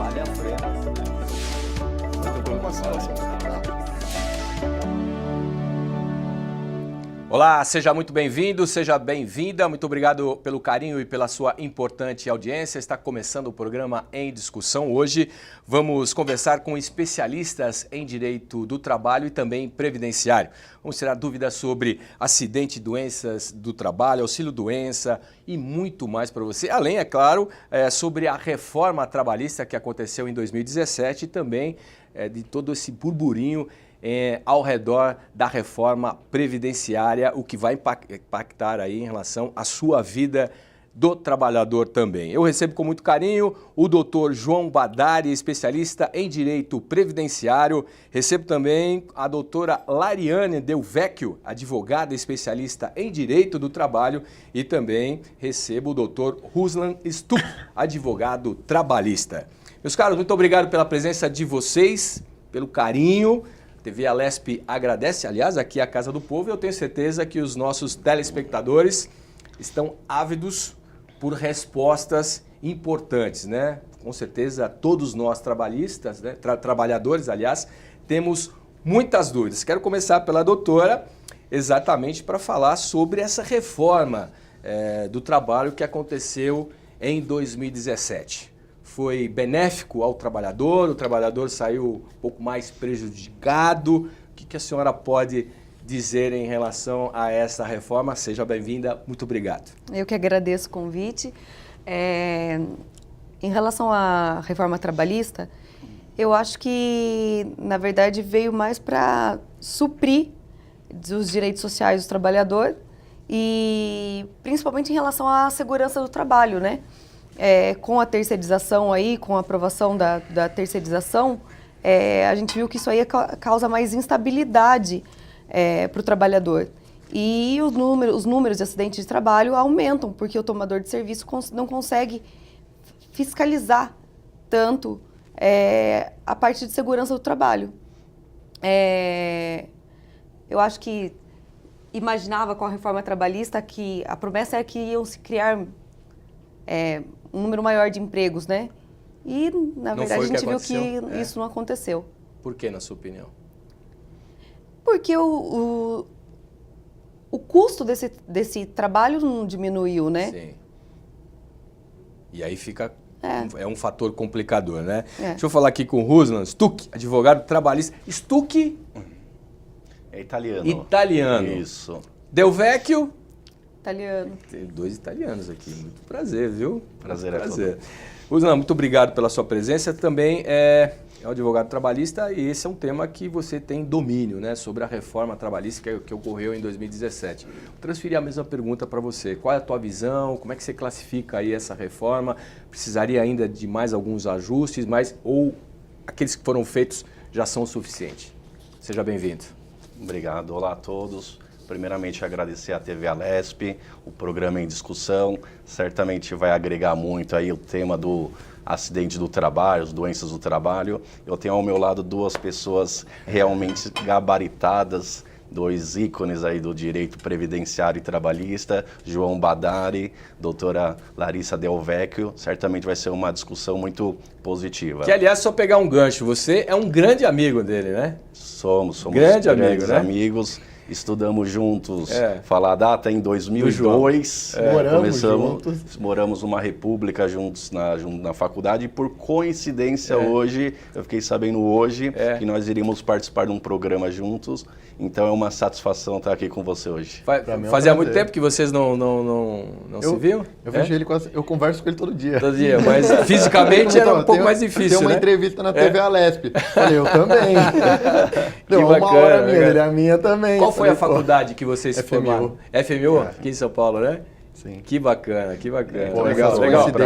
Vale a pena. Olá, seja muito bem-vindo, seja bem-vinda. Muito obrigado pelo carinho e pela sua importante audiência. Está começando o programa Em Discussão. Hoje vamos conversar com especialistas em direito do trabalho e também previdenciário. Vamos tirar dúvidas sobre acidente, doenças do trabalho, auxílio-doença e muito mais para você. Além, é claro, sobre a reforma trabalhista que aconteceu em 2017 e também de todo esse burburinho ao redor da reforma previdenciária, o que vai impactar aí em relação à sua vida do trabalhador também. Eu recebo com muito carinho o doutor João Badari, especialista em direito previdenciário. Recebo também a doutora Lariane Del Vecchio, advogada especialista em direito do trabalho. E também recebo o doutor Ruslan Stuck, advogado trabalhista. Meus caros, muito obrigado pela presença de vocês, pelo carinho. TV Alesp agradece, aliás, aqui a Casa do Povo, e eu tenho certeza que os nossos telespectadores estão ávidos por respostas importantes, né? Com certeza todos nós trabalhistas, né? Trabalhadores, aliás, temos muitas dúvidas. Quero começar pela doutora, exatamente para falar sobre essa reforma do trabalho que aconteceu em 2017. Foi benéfico ao trabalhador, o trabalhador saiu um pouco mais prejudicado. O que a senhora pode dizer em relação a essa reforma? Seja bem-vinda, muito obrigado. Eu que agradeço o convite. Em relação à reforma trabalhista, eu acho que, na verdade, veio mais para suprir os direitos sociais do trabalhador e principalmente em relação à segurança do trabalho, né? Com a terceirização aí, com a aprovação da terceirização, a gente viu que isso aí causa mais instabilidade para o trabalhador. E os números de acidentes de trabalho aumentam, porque o tomador de serviço não consegue fiscalizar tanto a parte de segurança do trabalho. Eu acho que imaginava com a reforma trabalhista que a promessa era que iam se criar um número maior de empregos, né? E, na verdade, a gente viu que isso não aconteceu. Por que, na sua opinião? Porque o custo desse trabalho não diminuiu, né? Sim. E aí fica... É um fator complicador, né? Deixa eu falar aqui com o Ruslan Stuck, advogado trabalhista. Stuck... É italiano. Italiano. Isso. Del Vecchio... Italiano. Tem dois italianos aqui. Muito prazer, viu? Prazer. Ruslan, muito obrigado pela sua presença. Também é um advogado trabalhista e esse é um tema que você tem domínio, né? Sobre a reforma trabalhista que ocorreu em 2017. Vou transferir a mesma pergunta para você. Qual é a tua visão? Como é que você classifica aí essa reforma? Precisaria ainda de mais alguns ajustes, ou aqueles que foram feitos já são suficientes? Seja bem-vindo. Obrigado. Olá a todos. Primeiramente, agradecer à TV Alesp, o programa Em Discussão. Certamente vai agregar muito aí o tema do acidente do trabalho, as doenças do trabalho. Eu tenho ao meu lado duas pessoas realmente gabaritadas, dois ícones aí do direito previdenciário e trabalhista, João Badari, doutora Larissa Del Vecchio. Certamente vai ser uma discussão muito positiva. Que, aliás, só pegar um gancho, você é um grande amigo dele, né? Somos grandes amigos. Estudamos juntos, falar a data em 2002, moramos numa república juntos na faculdade e por coincidência hoje, eu fiquei sabendo hoje que nós iríamos participar de um programa juntos, então é uma satisfação estar aqui com você hoje. Fazia muito tempo que vocês não se viam? Eu vejo ele eu converso com ele todo dia. Todo dia, mas fisicamente era um pouco mais difícil, tem uma entrevista na TV Alesp. Falei, eu também. Deu uma hora minha, ele é a minha também. Qual foi a faculdade que vocês se formaram? FMU? Aqui em São Paulo, né? Sim. Que bacana, que bacana. Pô, legal.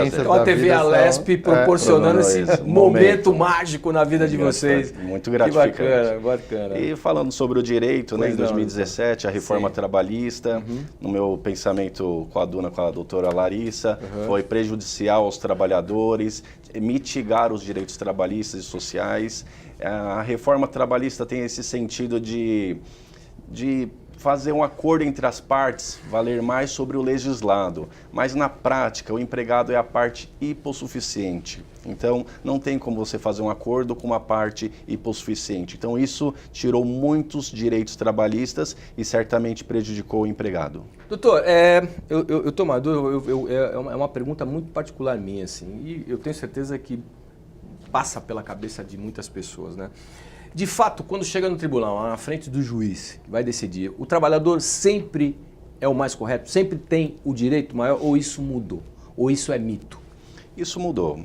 Então a TV Alesp proporcionando esse momento mágico na vida de vocês. Muito gratificante. Que bacana. E falando sobre o direito, né, em 2017, a reforma trabalhista, no meu pensamento com a doutora Larissa, foi prejudicial aos trabalhadores, mitigar os direitos trabalhistas e sociais. A reforma trabalhista tem esse sentido de fazer um acordo entre as partes valer mais sobre o legislado, mas na prática o empregado é a parte hipossuficiente. Então não tem como você fazer um acordo com uma parte hipossuficiente. Então isso tirou muitos direitos trabalhistas e certamente prejudicou o empregado. Doutor, eu tô maduro, é uma pergunta muito particular minha, assim, e eu tenho certeza que passa pela cabeça de muitas pessoas, né? De fato, quando chega no tribunal, lá na frente do juiz que vai decidir, o trabalhador sempre é o mais correto, sempre tem o direito maior, ou isso mudou? Ou isso é mito? Isso mudou.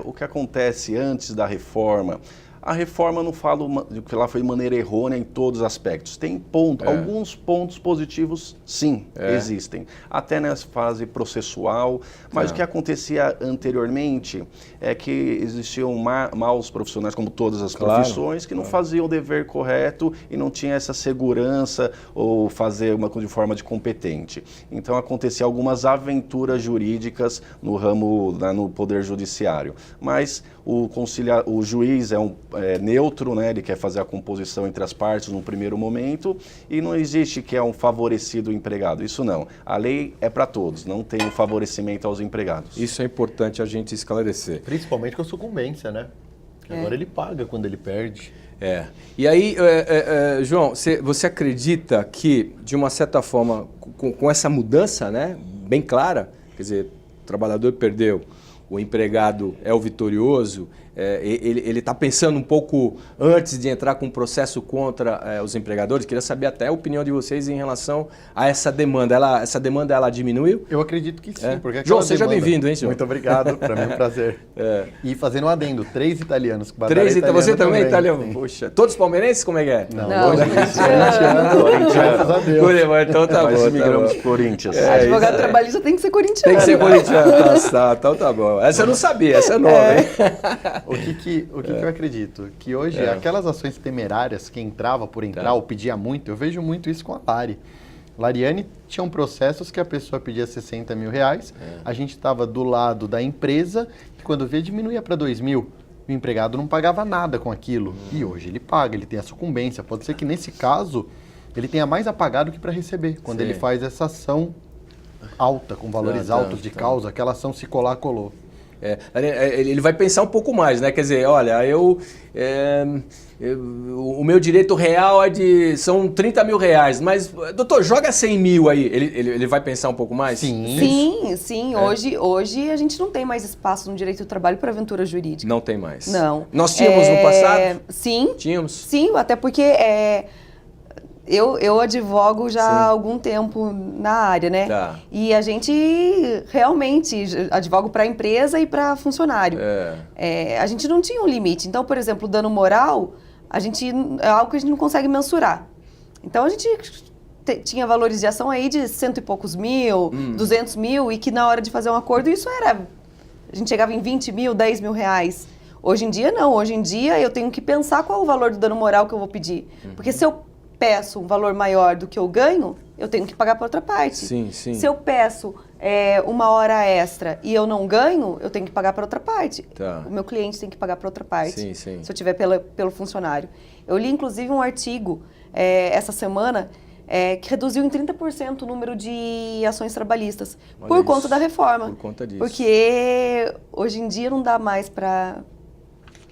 O que acontece antes da reforma, a reforma não falo que ela foi de maneira errônea em todos os aspectos. Tem alguns pontos positivos, sim, existem. Até nessa fase processual, mas o que acontecia anteriormente é que existiam maus profissionais, como todas as profissões, que não faziam o dever correto e não tinha essa segurança ou fazer uma coisa de forma de competente. Então acontecia algumas aventuras jurídicas no ramo, no Poder Judiciário. Mas o juiz é neutro, né? Ele quer fazer a composição entre as partes no primeiro momento e não existe que é um favorecido empregado. Isso não. A lei é para todos, não tem um favorecimento aos empregados. Isso é importante a gente esclarecer. Principalmente com a sucumbência, né? Que agora ele paga quando ele perde. E aí, João, você acredita que, de uma certa forma, com essa mudança, né, bem clara, quer dizer, o trabalhador perdeu, o empregado é o vitorioso, ele está pensando um pouco antes de entrar com um processo contra os empregadores? Queria saber até a opinião de vocês em relação a essa demanda. Essa demanda, ela diminuiu? Eu acredito que sim. Porque João, seja bem-vindo, hein, João? Muito obrigado, para mim é um prazer. E fazendo um adendo, 3 italianos. Você também é italiano? Poxa, todos palmeirenses, como é que é? Não. Graças a Deus. Então tá bom. Nós migramos para Corinthians. Advogado trabalhista tem que ser corintiano. Tem que ser corintiano, então tá bom. Essa eu não sabia, essa é nova, hein? O que eu acredito? Que hoje, aquelas ações temerárias que entrava por entrar ou pedia muito, eu vejo muito isso com a Lari. Lariane tinham processos que a pessoa pedia 60 mil reais, a gente estava do lado da empresa, que quando via diminuía para 2 mil. O empregado não pagava nada com aquilo. E hoje ele paga, ele tem a sucumbência. Pode ser que nesse caso, ele tenha mais a pagar do que para receber, quando ele faz essa ação alta, com valores altos de causa, aquela ação se colar, colou. Ele vai pensar um pouco mais, né? Quer dizer, olha, o meu direito real são 30 mil reais, mas, doutor, joga 100 mil aí. Ele vai pensar um pouco mais? Sim. Hoje a gente não tem mais espaço no direito do trabalho para aventura jurídica. Não tem mais. Não. Nós tínhamos no passado? Sim. Tínhamos? Sim, até porque eu advogo já há algum tempo na área, né? Tá. E a gente realmente advoga para a empresa e para funcionário. A gente não tinha um limite. Então, por exemplo, o dano moral, é algo que a gente não consegue mensurar. Então, a gente tinha valores de ação aí de 100 e poucos mil, 200 mil, e que na hora de fazer um acordo, a gente chegava em 20 mil, 10 mil reais. Hoje em dia, não. Hoje em dia, eu tenho que pensar qual é o valor do dano moral que eu vou pedir. Porque se eu peço um valor maior do que eu ganho, eu tenho que pagar para outra parte. Sim. Se eu peço uma hora extra e eu não ganho, eu tenho que pagar para outra parte. Tá. O meu cliente tem que pagar para outra parte, Sim. se eu tiver pelo funcionário. Eu li, inclusive, um artigo essa semana que reduziu em 30% o número de ações trabalhistas por conta da reforma. Por conta disso. Porque hoje em dia não dá mais para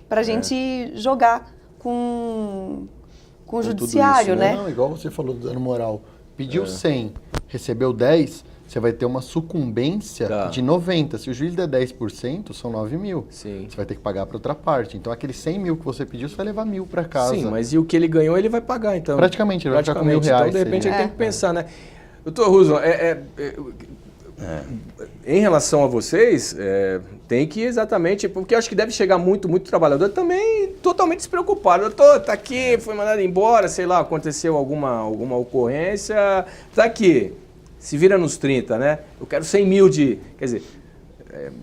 a gente jogar com o judiciário, isso, né? Não, igual você falou do dano moral. Pediu 100, recebeu 10, você vai ter uma sucumbência de 90. Se o juiz der 10%, são 9 mil. Sim. Você vai ter que pagar para outra parte. Então, aqueles 100 mil que você pediu, você vai levar 1.000 para casa. Sim, mas e o que ele ganhou, ele vai pagar, então. Praticamente, ele vai ficar com R$1.000. Então, de repente, ele tem que pensar, né? Doutor Russo, em relação a vocês, tem que exatamente, porque eu acho que deve chegar muito trabalhador também totalmente despreocupado. Doutor, tá aqui, foi mandado embora, sei lá, aconteceu alguma ocorrência, tá aqui, se vira nos 30, né? Eu quero 100 mil quer dizer,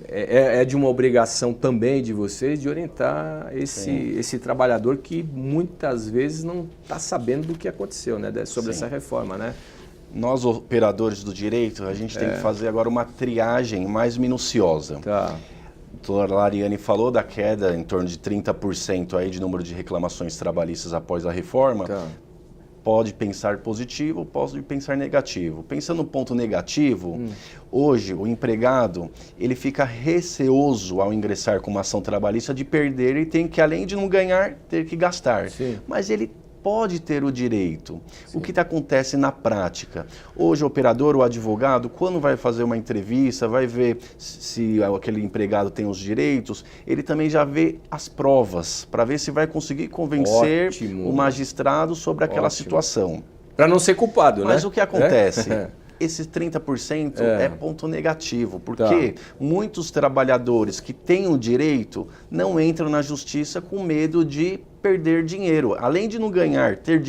é de uma obrigação também de vocês de orientar esse trabalhador que muitas vezes não está sabendo do que aconteceu, né? Sobre essa reforma, né? Nós, operadores do direito, a gente tem que fazer agora uma triagem mais minuciosa. Tá. A doutora Lariane falou da queda em torno de 30% aí de número de reclamações trabalhistas após a reforma. Tá. pode pensar positivo, pode pensar negativo. Pensando no ponto negativo, hoje o empregado ele fica receoso ao ingressar com uma ação trabalhista de perder e tem que, além de não ganhar, ter que gastar. Sim. Mas ele pode ter o direito. Sim. O que acontece na prática? Hoje o operador, o advogado, quando vai fazer uma entrevista, vai ver se aquele empregado tem os direitos, ele também já vê as provas, para ver se vai conseguir convencer o magistrado sobre aquela situação. Para não ser culpado, né? Mas o que acontece? Esses 30% é ponto negativo, porque muitos trabalhadores que têm o direito não entram na justiça com medo de perder dinheiro. Além de não ganhar, ter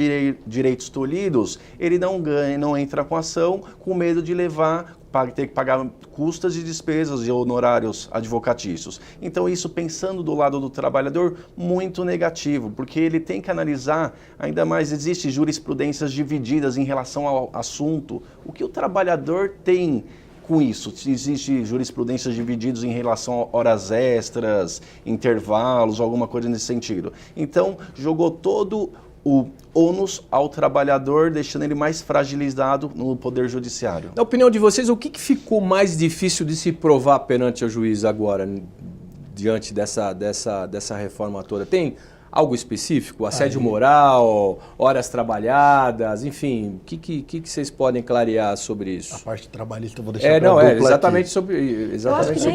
direitos tolhidos, ele não ganha, não entra com ação com medo de ter que pagar custas e despesas e honorários advocatícios. Então isso, pensando do lado do trabalhador, muito negativo, porque ele tem que analisar, ainda mais existem jurisprudências divididas em relação ao assunto, o que o trabalhador tem com isso. Existe jurisprudências divididas em relação a horas extras, intervalos, alguma coisa nesse sentido. Então, jogou todo o ônus ao trabalhador, deixando ele mais fragilizado no Poder Judiciário. Na opinião de vocês, o que ficou mais difícil de se provar perante o juiz agora, diante dessa reforma toda? Tem algo específico? Assédio moral, horas trabalhadas, enfim, o que vocês podem clarear sobre isso? A parte trabalhista eu vou deixar para a dupla exatamente sobre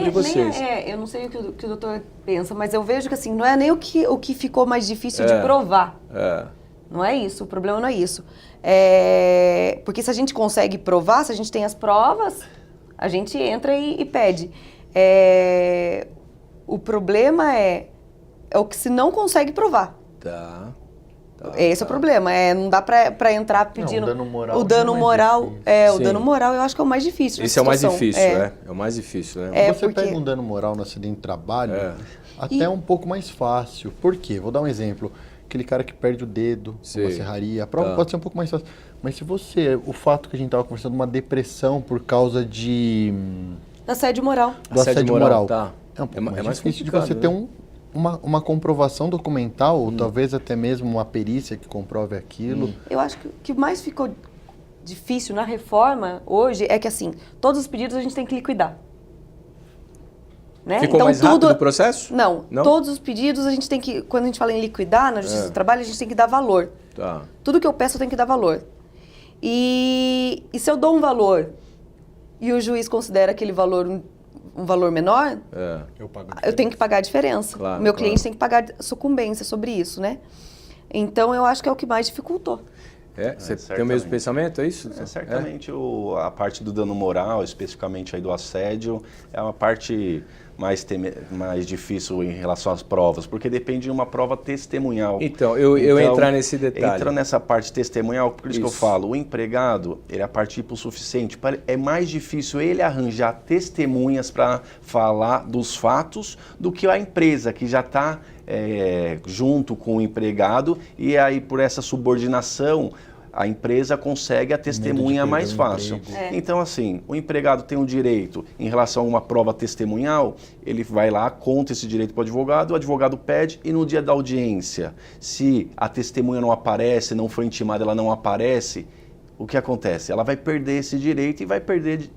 vocês. Eu não sei o que o doutor pensa, mas eu vejo que assim, não é nem o que ficou mais difícil de provar. Não é isso, o problema não é isso. Porque se a gente consegue provar, se a gente tem as provas, a gente entra e pede. O problema é o que se não consegue provar. Esse é o problema. Não dá pra entrar pedindo... Não, o dano moral o dano moral eu acho que é o mais difícil. Esse é o mais difícil, É o mais difícil, né? Você pega um dano moral no acidente de trabalho, até um pouco mais fácil. Por quê? Vou dar um exemplo. Aquele cara que perde o dedo, uma serraria, a prova pode ser um pouco mais fácil. Mas se o fato que a gente estava conversando, uma depressão por causa de... Assédio moral. Do assédio moral. É um pouco mais difícil de você ter uma comprovação documental, ou talvez até mesmo uma perícia que comprove aquilo. Eu acho que o que mais ficou difícil na reforma hoje é que, assim, todos os pedidos a gente tem que liquidar. Né? Ficou então, mais rápido o processo? Não, todos os pedidos a gente tem que, quando a gente fala em liquidar na Justiça do Trabalho, a gente tem que dar valor. Tudo que eu peço eu tenho que dar valor. E se eu dou um valor e o juiz considera aquele valor um valor menor, eu tenho que pagar a diferença. Claro, meu cliente tem que pagar sucumbência sobre isso, né? Então eu acho que é o que mais dificultou. Você tem o mesmo pensamento, é isso? Certamente a parte do dano moral, especificamente aí do assédio, é uma parte mais difícil em relação às provas, porque depende de uma prova testemunhal. Então, eu entrar nesse detalhe. Entra nessa parte testemunhal, por isso que eu falo, o empregado, ele é partícipe o suficiente, é mais difícil ele arranjar testemunhas para falar dos fatos do que a empresa, que já está junto com o empregado, e aí por essa subordinação a empresa consegue a testemunha mais fácil. Então, assim, o empregado tem um direito em relação a uma prova testemunhal, ele vai lá, conta esse direito para o advogado pede, e no dia da audiência, se a testemunha não aparece, não foi intimada, ela não aparece, o que acontece? Ela vai perder esse direito e vai perder...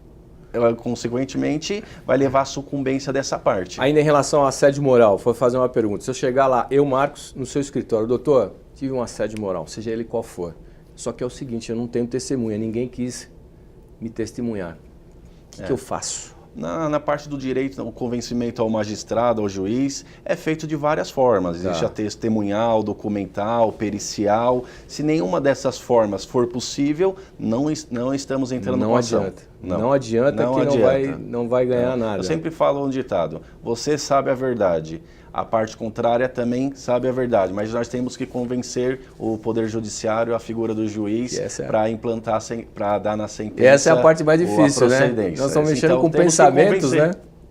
Ela, consequentemente, vai levar a sucumbência dessa parte. Ainda em relação ao assédio moral, vou fazer uma pergunta. Se eu chegar lá, Marcos, no seu escritório, doutor, tive um assédio moral, seja ele qual for. Só que é o seguinte, eu não tenho testemunha, ninguém quis me testemunhar. O que eu faço? Na parte do direito, o convencimento ao magistrado, ao juiz, é feito de várias formas. Existe a testemunhal, documental, pericial. Se nenhuma dessas formas for possível, não estamos entrando com ação. Não adianta que não vai ganhar nada. Eu sempre falo um ditado, você sabe a verdade. A parte contrária também sabe a verdade, mas nós temos que convencer o Poder Judiciário, a figura do juiz, para implantar, para dar na sentença. Essa é a parte mais difícil, né? Nós estamos mexendo com pensamentos,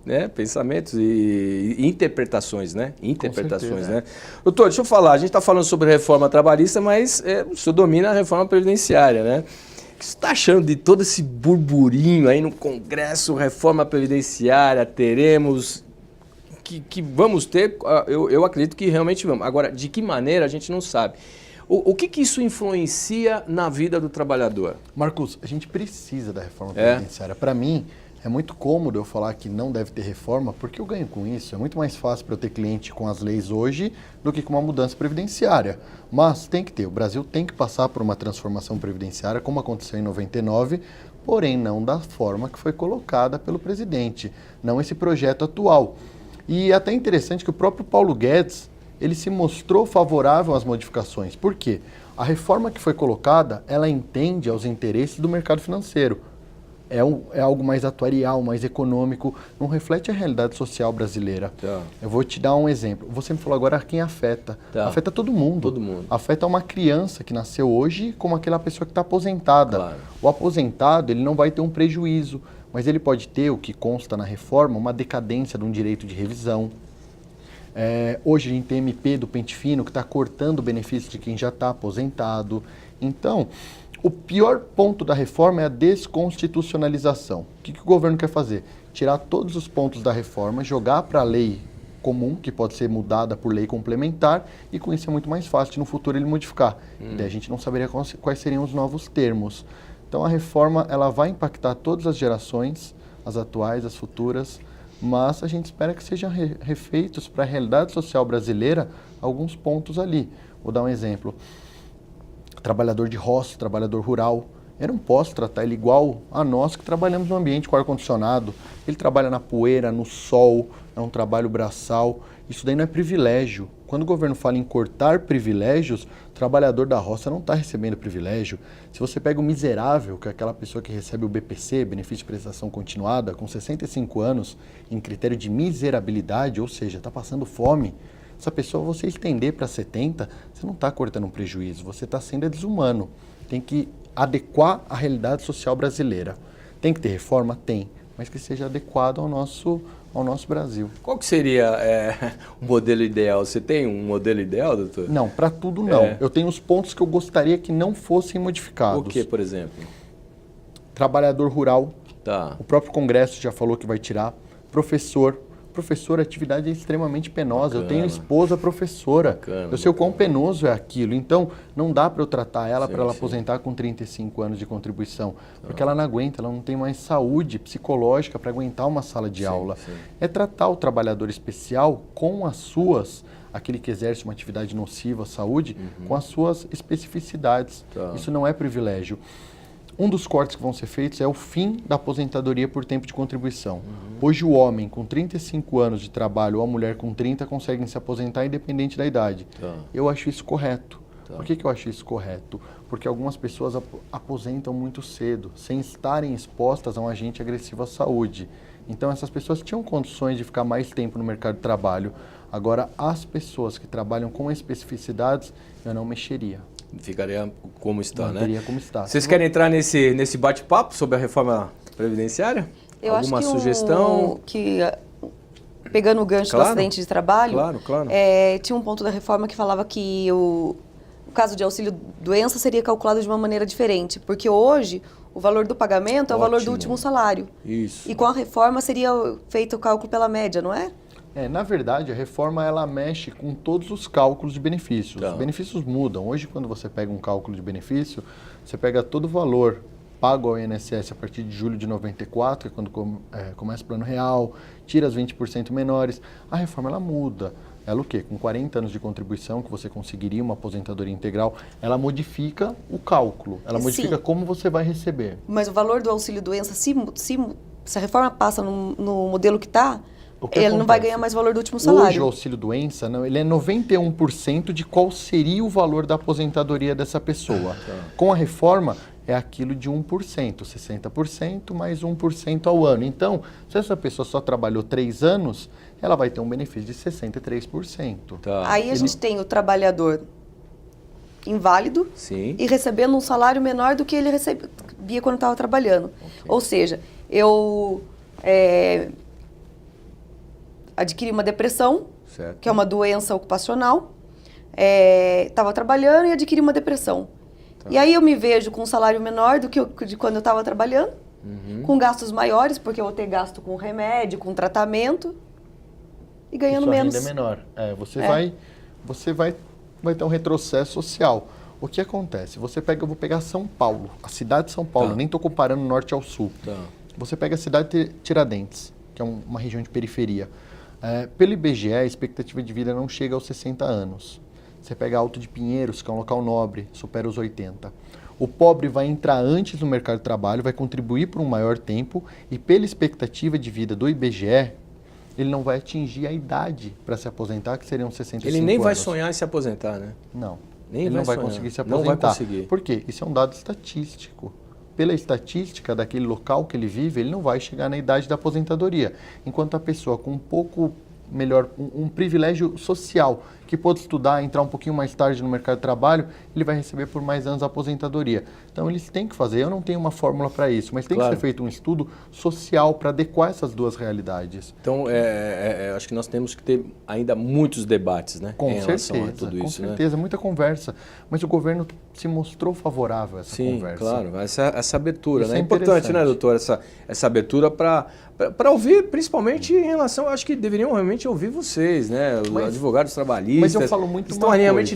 né? Pensamentos e interpretações, né? Né? Doutor, deixa eu falar, a gente está falando sobre reforma trabalhista, mas o senhor domina a reforma previdenciária, né? O que você está achando de todo esse burburinho aí no Congresso, reforma previdenciária, teremos... Que vamos ter, eu acredito que realmente vamos. Agora, de que maneira a gente não sabe. O que isso influencia na vida do trabalhador? Marcos, a gente precisa da reforma previdenciária. Para mim, é muito cômodo eu falar que não deve ter reforma, porque eu ganho com isso. É muito mais fácil para eu ter cliente com as leis hoje do que com uma mudança previdenciária. Mas tem que ter. O Brasil tem que passar por uma transformação previdenciária, como aconteceu em 99, porém não da forma que foi colocada pelo presidente, não esse projeto atual. E é até interessante que o próprio Paulo Guedes, ele se mostrou favorável às modificações. Por quê? A reforma que foi colocada, ela entende aos interesses do mercado financeiro. É algo mais atuarial, mais econômico, não reflete a realidade social brasileira. Tá. Eu vou te dar um exemplo. Você me falou agora quem afeta. Tá. Afeta todo mundo. Todo mundo. Afeta uma criança que nasceu hoje como aquela pessoa que está aposentada. Claro. O aposentado, ele não vai ter um prejuízo, mas ele pode ter, o que consta na reforma, uma decadência de um direito de revisão. Hoje a gente tem MP do pente fino que está cortando o benefício de quem já está aposentado. Então, o pior ponto da reforma é a desconstitucionalização. O que o governo quer fazer? Tirar todos os pontos da reforma, jogar para a lei comum, que pode ser mudada por lei complementar, e com isso é muito mais fácil de no futuro ele modificar. E daí a gente não saberia quais seriam os novos termos. Então a reforma ela vai impactar todas as gerações, as atuais, as futuras, mas a gente espera que sejam refeitos para a realidade social brasileira alguns pontos ali. Vou dar um exemplo. Trabalhador de roça, trabalhador rural, eu não posso tratar ele igual a nós que trabalhamos no ambiente com ar-condicionado. Ele trabalha na poeira, no sol, é um trabalho braçal. Isso daí não é privilégio. Quando o governo fala em cortar privilégios, o trabalhador da roça não está recebendo privilégio. Se você pega o miserável, que é aquela pessoa que recebe o BPC, Benefício de Prestação Continuada, com 65 anos, em critério de miserabilidade, ou seja, está passando fome, essa pessoa, você estender para 70, você não está cortando um prejuízo, você está sendo desumano. Tem que adequar a realidade social brasileira. Tem que ter reforma? Tem, mas que seja adequado ao nosso Brasil. Qual que seria o modelo ideal? Você tem um modelo ideal, doutor? Não, para tudo não. Eu tenho os pontos que eu gostaria que não fossem modificados. O que, por exemplo? Trabalhador rural. Tá. O próprio Congresso já falou que vai tirar. Professor, a atividade é extremamente penosa. Bacana. Eu tenho esposa professora. Bacana, eu sei o quão penoso é aquilo. Então, não dá para eu tratar ela para ela aposentar com 35 anos de contribuição. Porque ela não aguenta, ela não tem mais saúde psicológica para aguentar uma sala de aula. Sim. É tratar o trabalhador especial com as suas, aquele que exerce uma atividade nociva à saúde, com as suas especificidades. Tá. Isso não é privilégio. Um dos cortes que vão ser feitos é o fim da aposentadoria por tempo de contribuição. Hoje o homem com 35 anos de trabalho ou a mulher com 30 conseguem se aposentar independente da idade. Tá. Eu acho isso correto. Tá. Por que eu acho isso correto? Porque algumas pessoas aposentam muito cedo, sem estarem expostas a um agente agressivo à saúde. Então essas pessoas tinham condições de ficar mais tempo no mercado de trabalho. Agora, as pessoas que trabalham com especificidades, eu não mexeria. Ficaria como está, Manteria né? como está. Vocês querem entrar nesse bate-papo sobre a reforma previdenciária? Eu Alguma acho que sugestão? Pegando o gancho do acidente de trabalho, Claro. Tinha um ponto da reforma que falava que o caso de auxílio-doença seria calculado de uma maneira diferente, porque hoje o valor do pagamento é o valor do Ótimo. último salário. Isso. E com a reforma seria feito o cálculo pela média, não é? Na verdade, a reforma ela mexe com todos os cálculos de benefícios. Tá. Os benefícios mudam. Hoje, quando você pega um cálculo de benefício, você pega todo o valor pago ao INSS a partir de julho de 94, que é quando começa o plano real, tira as 20% menores. A reforma ela muda. Ela o quê? Com 40 anos de contribuição, que você conseguiria uma aposentadoria integral, ela modifica o cálculo. Ela modifica como você vai receber. Mas o valor do auxílio-doença, se a reforma passa no modelo que está, ele não vai ganhar mais valor do último salário. Hoje o auxílio-doença, ele é 91% de qual seria o valor da aposentadoria dessa pessoa. Com a reforma, é aquilo de 1%, 60% mais 1% ao ano. Então, se essa pessoa só trabalhou 3 anos, ela vai ter um benefício de 63%. Tá. Aí a gente tem o trabalhador inválido Sim. e recebendo um salário menor do que ele recebia quando estava trabalhando. Ou seja, eu adquiri uma depressão, Certo. que é uma doença ocupacional, estava trabalhando e adquiri uma depressão. E aí eu me vejo com um salário menor do que de quando eu estava trabalhando, com gastos maiores, porque eu vou ter gasto com remédio, com tratamento, e ganhando menos. Sua renda é menor. Você vai ter um retrocesso social. O que acontece? Eu vou pegar São Paulo, a cidade de São Paulo, nem estou comparando norte ao sul. Você pega a cidade de Tiradentes, que é uma região de periferia. Pelo IBGE, a expectativa de vida não chega aos 60 anos. Você pega Alto de Pinheiros, que é um local nobre, supera os 80. O pobre vai entrar antes no mercado de trabalho, vai contribuir por um maior tempo e pela expectativa de vida do IBGE, ele não vai atingir a idade para se aposentar, que seriam 65 anos. Ele nem vai sonhar em se aposentar, né? Não. Nem ele não vai conseguir se aposentar. Não vai conseguir. Por quê? Isso é um dado estatístico. Pela estatística daquele local que ele vive, ele não vai chegar na idade da aposentadoria. Enquanto a pessoa com um pouco melhor, um privilégio social, que pôde estudar, entrar um pouquinho mais tarde no mercado de trabalho, ele vai receber por mais anos a aposentadoria. Então eles têm que fazer, eu não tenho uma fórmula para isso, mas tem que ser feito um estudo social para adequar essas duas realidades. Então, acho que nós temos que ter ainda muitos debates, né? Com certeza, tudo isso, com certeza, muita conversa. Mas o governo se mostrou favorável a essa conversa. Sim, claro, essa abertura, Isso né? É importante, né, doutor, essa abertura para ouvir, principalmente em relação, acho que deveriam realmente ouvir vocês, né? Os advogados trabalhistas. Mas eu falo muito estão realmente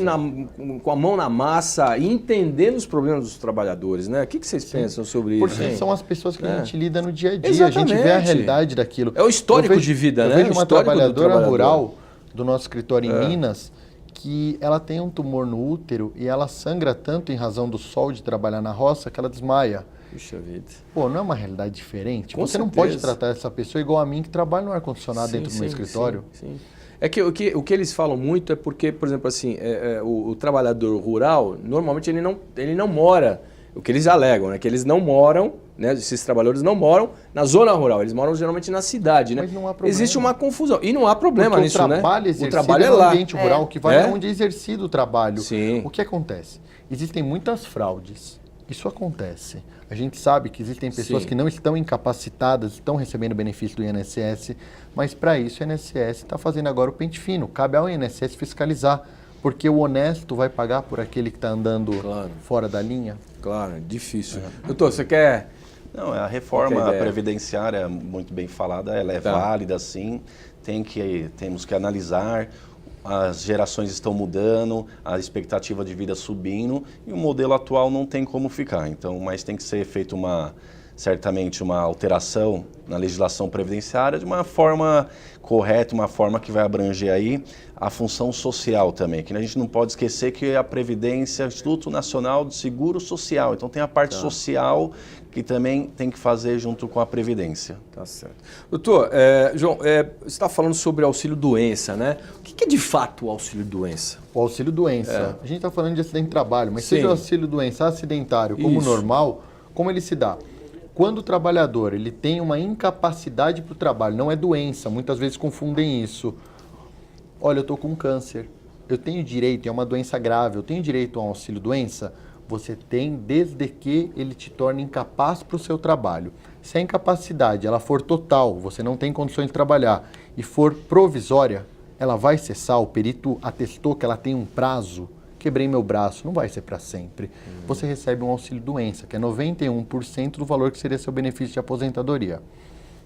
com a mão na massa e entendendo os problemas dos trabalhadores, né? O que vocês pensam sobre isso? Porque são as pessoas que a gente lida no dia a dia, Exatamente. A gente vê a realidade daquilo. É o histórico de vida, né? Eu vejo uma trabalhadora rural do nosso escritório em Minas, que ela tem um tumor no útero e ela sangra tanto em razão do sol de trabalhar na roça que ela desmaia. Puxa vida. Pô, não é uma realidade diferente? Com Você certeza. não pode tratar essa pessoa igual a mim que trabalha no ar-condicionado dentro do meu escritório. Sim. É que o que eles falam muito é porque, por exemplo, assim, o trabalhador rural, normalmente ele não mora, o que eles alegam, né? Que eles não moram, né? Esses trabalhadores não moram na zona rural, eles moram geralmente na cidade, né? Mas não há problema. Existe uma confusão. E não há problema nisso, né? O trabalho é lá. no ambiente rural, que vai onde é exercido o trabalho. Sim. O que acontece? Existem muitas fraudes. Isso acontece. A gente sabe que existem pessoas que não estão incapacitadas, estão recebendo benefício do INSS, mas para isso o INSS está fazendo agora o pente fino. Cabe ao INSS fiscalizar, porque o honesto vai pagar por aquele que está andando fora da linha. Claro, difícil. Doutor, você quer... Não, a reforma previdenciária, muito bem falada, ela é válida, sim. Temos que analisar. As gerações estão mudando, a expectativa de vida subindo e o modelo atual não tem como ficar. Então, mas tem que ser feita certamente uma alteração na legislação previdenciária de uma forma correta, uma forma que vai abranger aí a função social também, que a gente não pode esquecer que a Previdência é o Instituto Nacional de Seguro Social, então tem a parte social que também tem que fazer junto com a Previdência. Tá certo. Doutor, João, você está falando sobre auxílio-doença, né? O que é de fato o auxílio-doença? O auxílio-doença, a gente está falando de acidente de trabalho, mas seja o auxílio-doença acidentário como normal, como ele se dá? Quando o trabalhador ele tem uma incapacidade para o trabalho, não é doença, muitas vezes confundem isso. Olha, eu estou com câncer, eu tenho direito, é uma doença grave, eu tenho direito a um auxílio-doença? Você tem desde que ele te torne incapaz para o seu trabalho. Se a incapacidade ela for total, você não tem condições de trabalhar, e for provisória, ela vai cessar, o perito atestou que ela tem um prazo, quebrei meu braço, não vai ser para sempre. Você recebe um auxílio-doença, que é 91% do valor que seria seu benefício de aposentadoria.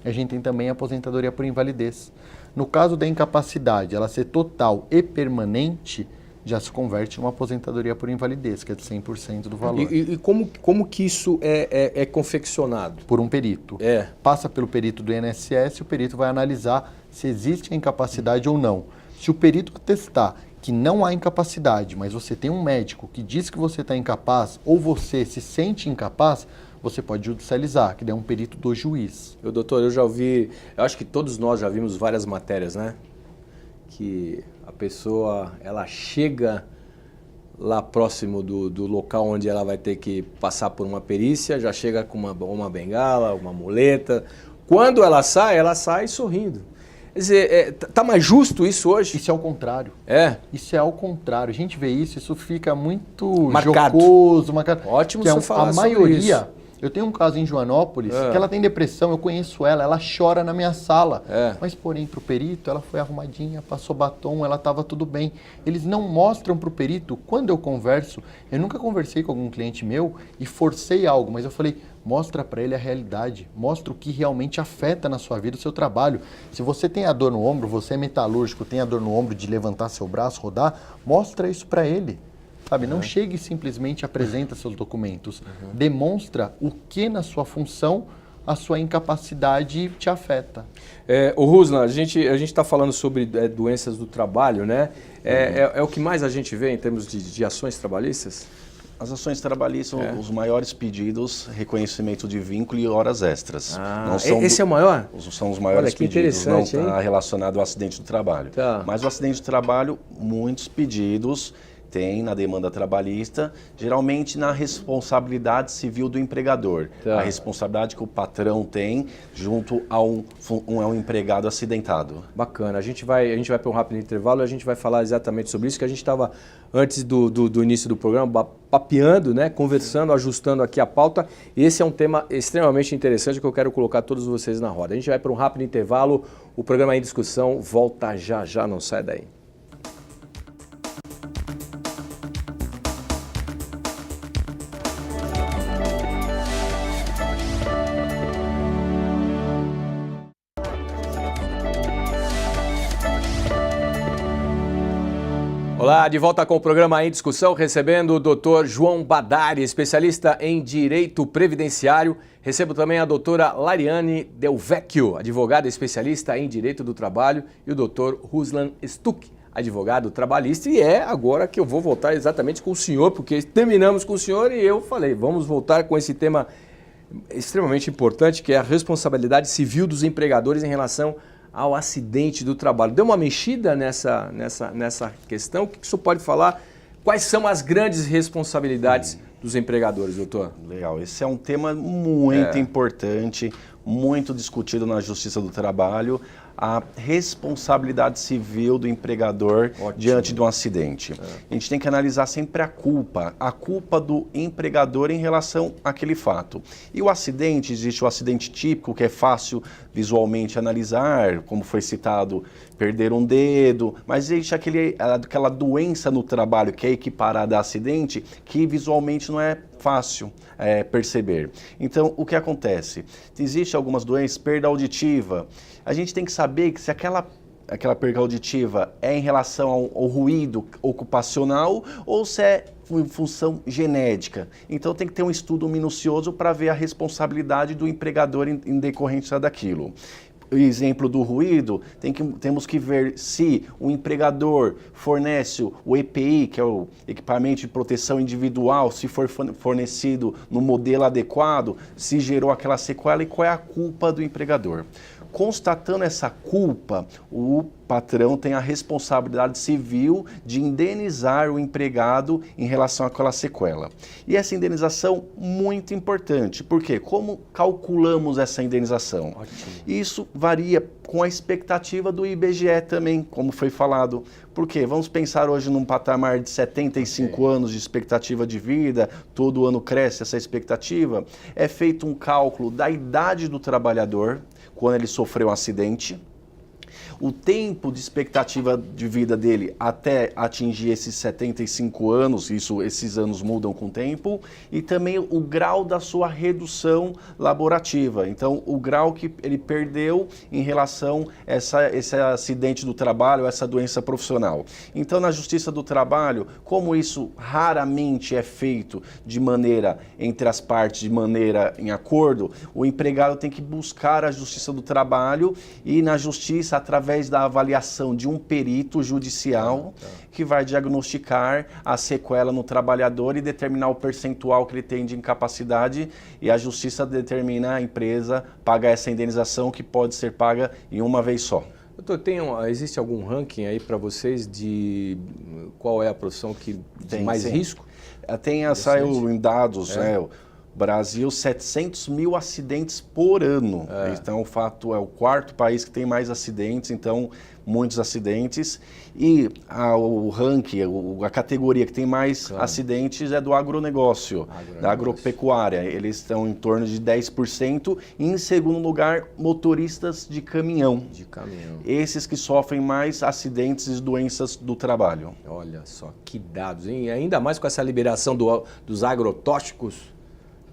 A gente tem também a aposentadoria por invalidez. No caso da incapacidade, ela ser total e permanente, já se converte numa aposentadoria por invalidez, que é de 100% do valor. E como que isso é confeccionado? Por um perito. Passa pelo perito do INSS e o perito vai analisar se existe a incapacidade ou não. Se o perito atestar que não há incapacidade, mas você tem um médico que diz que você está incapaz ou você se sente incapaz, você pode judicializar, que é um perito do juiz. Doutor, eu já ouvi, eu acho que todos nós já vimos várias matérias, né? Que a pessoa, ela chega lá próximo do local onde ela vai ter que passar por uma perícia, já chega com uma bengala, uma muleta. Quando ela sai sorrindo. Quer dizer, tá mais justo isso hoje? Isso é o contrário. Isso é ao contrário. A gente vê isso fica muito marcado. Jocoso, marcado. Ótimo você falar a sobre maioria, isso. Eu tenho um caso em Joanópolis, que ela tem depressão, eu conheço ela chora na minha sala. Mas, porém, para o perito, ela foi arrumadinha, passou batom, ela estava tudo bem. Eles não mostram para o perito, quando eu converso, eu nunca conversei com algum cliente meu e forcei algo, mas eu falei, mostra para ele a realidade, mostra o que realmente afeta na sua vida o seu trabalho. Se você tem a dor no ombro, você é metalúrgico, tem a dor no ombro de levantar seu braço, rodar, mostra isso para ele. sabe? Não chegue e simplesmente apresenta seus documentos. Demonstra o que na sua função a sua incapacidade te afeta. O Ruslan, a gente está falando sobre doenças do trabalho, né? É o que mais a gente vê em termos de ações trabalhistas? As ações trabalhistas são os maiores pedidos, reconhecimento de vínculo e horas extras. Não são esse é o maior? São os maiores Olha, que pedidos, não interessante, está relacionado ao acidente do trabalho. Tá. Mas o acidente do trabalho, muitos pedidos tem na demanda trabalhista, geralmente na responsabilidade civil do empregador. Tá. A responsabilidade que o patrão tem junto a um empregado acidentado. Bacana. A gente vai para um rápido intervalo e a gente vai falar exatamente sobre isso, que a gente estava, antes do início do programa, papeando, né, conversando, ajustando aqui a pauta. Esse é um tema extremamente interessante que eu quero colocar todos vocês na roda. A gente vai para um rápido intervalo, o programa Em Discussão volta já, não sai daí. Olá, de volta com o programa Em Discussão, recebendo o Dr. João Badari, especialista em Direito Previdenciário. Recebo também a doutora Lariane Del Vecchio, advogada especialista em Direito do Trabalho, e o Dr. Ruslan Stuck, advogado trabalhista. E é agora que eu vou voltar exatamente com o senhor, porque terminamos com o senhor e eu falei, vamos voltar com esse tema extremamente importante, que é a responsabilidade civil dos empregadores em relação ao acidente do trabalho. Deu uma mexida nessa questão? O que o senhor pode falar? Quais são as grandes responsabilidades dos empregadores, doutor? Legal, esse é um tema muito importante, muito discutido na Justiça do Trabalho, a responsabilidade civil do empregador diante de um acidente. A gente tem que analisar sempre a culpa do empregador em relação àquele fato. E o acidente, existe o acidente típico, que é fácil visualmente analisar, como foi citado, perder um dedo, mas existe aquela doença no trabalho que é equiparada a acidente, que visualmente não é fácil perceber. Então, o que acontece? Existem algumas doenças, perda auditiva. A gente tem que saber que se aquela perda auditiva é em relação ao ruído ocupacional ou se é em função genética. Então tem que ter um estudo minucioso para ver a responsabilidade do empregador em decorrência daquilo. O exemplo do ruído, temos que ver se o empregador fornece o EPI, que é o equipamento de proteção individual, se for fornecido no modelo adequado, se gerou aquela sequela e qual é a culpa do empregador. Constatando essa culpa, o patrão tem a responsabilidade civil de indenizar o empregado em relação àquela sequela. E essa indenização muito importante, porque como calculamos essa indenização? Ótimo. Isso varia com a expectativa do IBGE também, como foi falado. Porque vamos pensar hoje num patamar de 75 anos de expectativa de vida, todo ano cresce essa expectativa, é feito um cálculo da idade do trabalhador, quando ele sofreu um acidente, o tempo de expectativa de vida dele até atingir esses 75 anos, esses anos mudam com o tempo, e também o grau da sua redução laborativa. Então, o grau que ele perdeu em relação a esse acidente do trabalho, essa doença profissional. Então, na Justiça do Trabalho, como isso raramente é feito de maneira entre as partes, de maneira em acordo, o empregado tem que buscar a Justiça do Trabalho e na Justiça, através da avaliação de um perito judicial que vai diagnosticar a sequela no trabalhador e determinar o percentual que ele tem de incapacidade e a justiça determina a empresa pagar essa indenização que pode ser paga em uma vez só. Doutor, existe algum ranking aí para vocês de qual é a profissão que tem mais risco? Saiu em dados, né? Brasil, 700 mil acidentes por ano. Então, o fato é o quarto país que tem mais acidentes, então, muitos acidentes. E o ranking, a categoria que tem mais acidentes é do agronegócio, da agropecuária. Eles estão em torno de 10%. E, em segundo lugar, motoristas de caminhão. Esses que sofrem mais acidentes e doenças do trabalho. Olha só, que dados, hein? E ainda mais com essa liberação dos agrotóxicos.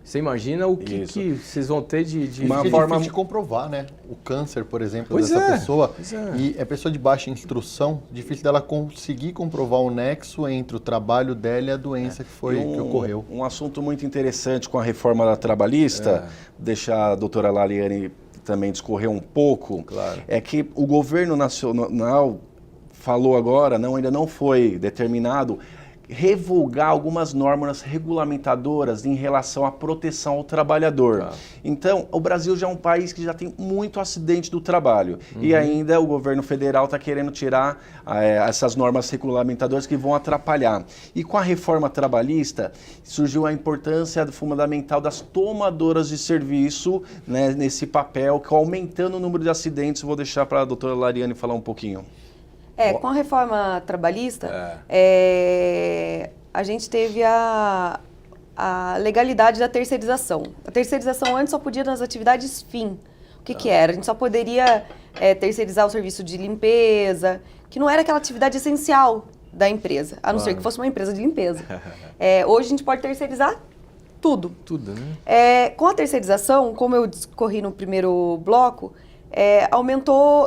Você imagina o que vocês vão ter de Uma forma... difícil de comprovar, né? O câncer, por exemplo, Pois dessa é, pessoa. pois é. E é pessoa de baixa instrução, difícil dela conseguir comprovar o nexo entre o trabalho dela e a doença que ocorreu. Um assunto muito interessante com a reforma da trabalhista, deixar a doutora Lariane também discorrer um pouco, Claro. é que o governo nacional falou agora, ainda não foi determinado, revogar algumas normas regulamentadoras em relação à proteção ao trabalhador. Tá. Então, o Brasil já é um país que já tem muito acidente do trabalho. E ainda o governo federal está querendo tirar essas normas regulamentadoras que vão atrapalhar. E com a reforma trabalhista, surgiu a importância fundamental das tomadoras de serviço, né, nesse papel, que aumentando o número de acidentes. Vou deixar para a doutora Lariane falar um pouquinho. Com a reforma trabalhista, a gente teve a legalidade da terceirização. A terceirização antes só podia nas atividades fim. O que era? A gente só poderia terceirizar o serviço de limpeza, que não era aquela atividade essencial da empresa, a não ser que fosse uma empresa de limpeza. Hoje a gente pode terceirizar tudo. Tudo, né? Com a terceirização, como eu discorri no primeiro bloco,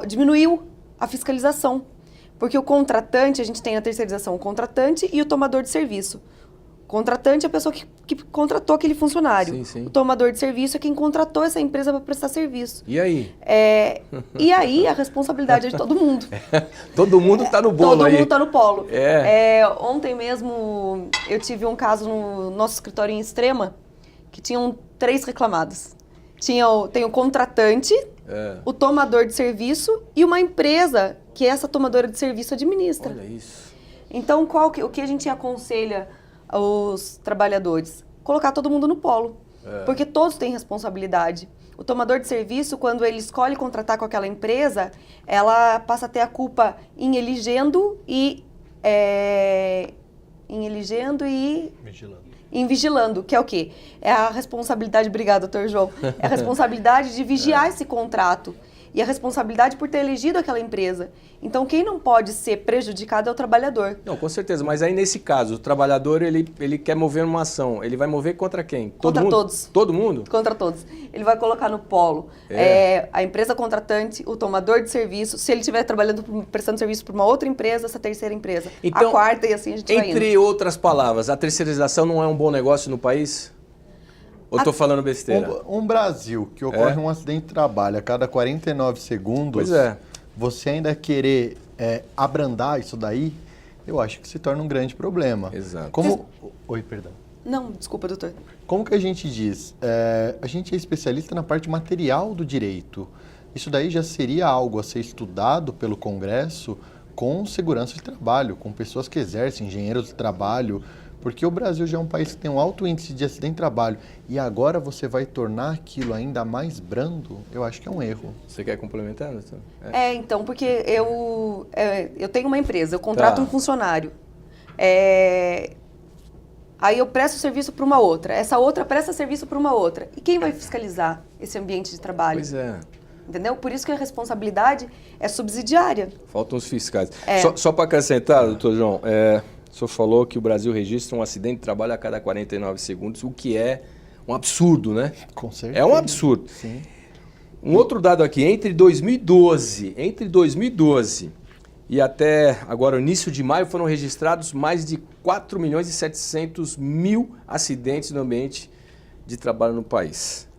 diminuiu a fiscalização. Porque o contratante, a gente tem a terceirização, o contratante e o tomador de serviço. O contratante é a pessoa que contratou aquele funcionário. Sim, sim. O tomador de serviço é quem contratou essa empresa para prestar serviço. E aí? E aí a responsabilidade é de todo mundo. Todo mundo está no bolo Todo aí. mundo está no polo. Ontem mesmo eu tive um caso no nosso escritório em Extrema, que tinham 3 reclamados. Tem o contratante, o tomador de serviço e uma empresa que essa tomadora de serviço administra. Olha isso. Então, o que a gente aconselha aos trabalhadores? Colocar todo mundo no polo, porque todos têm responsabilidade. O tomador de serviço, quando ele escolhe contratar com aquela empresa, ela passa a ter a culpa em elegendo e vigilando, que é o quê? É a responsabilidade, obrigada, doutor João, é a responsabilidade de vigiar esse contrato e a responsabilidade por ter elegido aquela empresa. Então, quem não pode ser prejudicado é o trabalhador. Não, com certeza, mas aí nesse caso, o trabalhador, ele quer mover uma ação, ele vai mover contra quem? Contra todos. Todo mundo? Contra todos. Ele vai colocar no polo a empresa contratante, o tomador de serviço, se ele estiver prestando serviço para uma outra empresa, essa terceira empresa, então, a quarta e assim a gente vai indo. Entre outras palavras, a terceirização não é um bom negócio no país? Ou estou falando besteira? Um Brasil que ocorre um acidente de trabalho a cada 49 segundos, você ainda querer abrandar isso daí, eu acho que se torna um grande problema. Exato. Oi, perdão. Não, desculpa, doutor. Como que a gente diz? A gente é especialista na parte material do direito. Isso daí já seria algo a ser estudado pelo Congresso com segurança de trabalho, com pessoas que exercem, engenheiros de trabalho, porque o Brasil já é um país que tem um alto índice de acidente de trabalho e agora você vai tornar aquilo ainda mais brando, eu acho que é um erro. Você quer complementar, doutor? Então, porque eu tenho uma empresa, eu contrato um funcionário. Aí eu presto serviço para uma outra, essa outra presta serviço para uma outra. E quem vai fiscalizar esse ambiente de trabalho? Pois é. Entendeu? Por isso que a responsabilidade é subsidiária. Faltam os fiscais. Só para acrescentar, doutor João, o senhor falou que o Brasil registra um acidente de trabalho a cada 49 segundos, o que é um absurdo, né? Com certeza. É um absurdo. Sim. Um outro dado aqui, entre 2012 e até agora o início de maio foram registrados mais de 4.700.000 acidentes no ambiente de trabalho no país.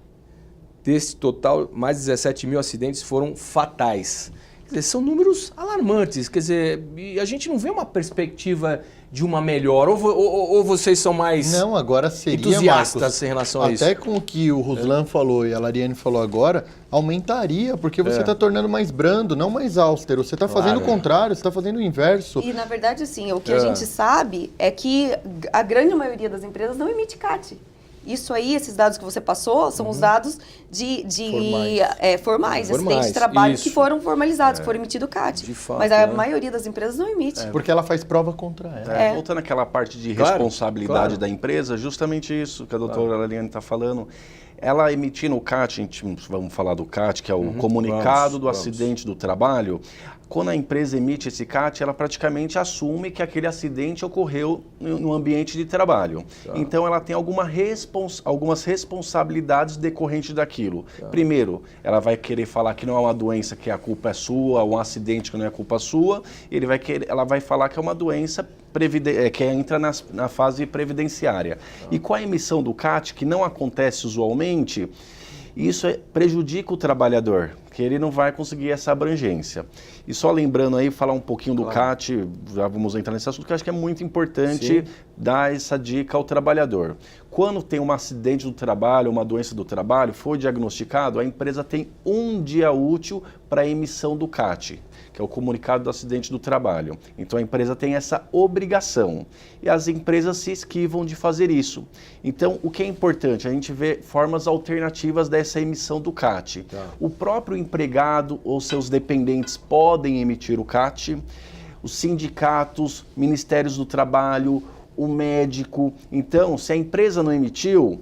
Desse total, mais de 17.000 acidentes foram fatais. Quer dizer, são números alarmantes, quer dizer, e a gente não vê uma perspectiva de uma melhora, ou vocês são mais agora seria, entusiastas, Marcos, em relação a isso? Até com o que o Ruslan falou e a Lariane falou agora, aumentaria, porque você está tornando mais brando, não mais austero. Você está fazendo o contrário, você está fazendo o inverso. E, na verdade, assim, o que a gente sabe é que a grande maioria das empresas não emite CAT. Isso aí, esses dados que você passou, são os dados formais, acidentes de trabalho que foram formalizados, que foram emitido CAT. De fato, mas a maioria das empresas não emite. Porque ela faz prova contra ela. Voltando àquela parte de responsabilidade da empresa, justamente isso que a doutora Lariane está falando. Ela emitindo o CAT, vamos falar do CAT, que é o comunicado do acidente do trabalho. Quando a empresa emite esse CAT, ela praticamente assume que aquele acidente ocorreu no ambiente de trabalho. Tá. Então, ela tem algumas responsabilidades decorrentes daquilo. Tá. Primeiro, ela vai querer falar que não é uma doença que a culpa é sua, um acidente que não é culpa sua. Ela vai falar que é uma doença que entra na fase previdenciária. Tá. E com a emissão do CAT, que não acontece usualmente, isso prejudica o trabalhador, que ele não vai conseguir essa abrangência. E só lembrando aí, falar um pouquinho do CAT, já vamos entrar nesse assunto, que eu acho que é muito importante dar essa dica ao trabalhador. Quando tem um acidente do trabalho, uma doença do trabalho, foi diagnosticado, a empresa tem um dia útil para a emissão do CAT, que é o comunicado do acidente do trabalho. Então a empresa tem essa obrigação e as empresas se esquivam de fazer isso. Então o que é importante? A gente vê formas alternativas dessa emissão do CAT. Tá. O próprio empregado ou seus dependentes podem emitir o CAT, os sindicatos, ministérios do trabalho, o médico. Então, se a empresa não emitiu,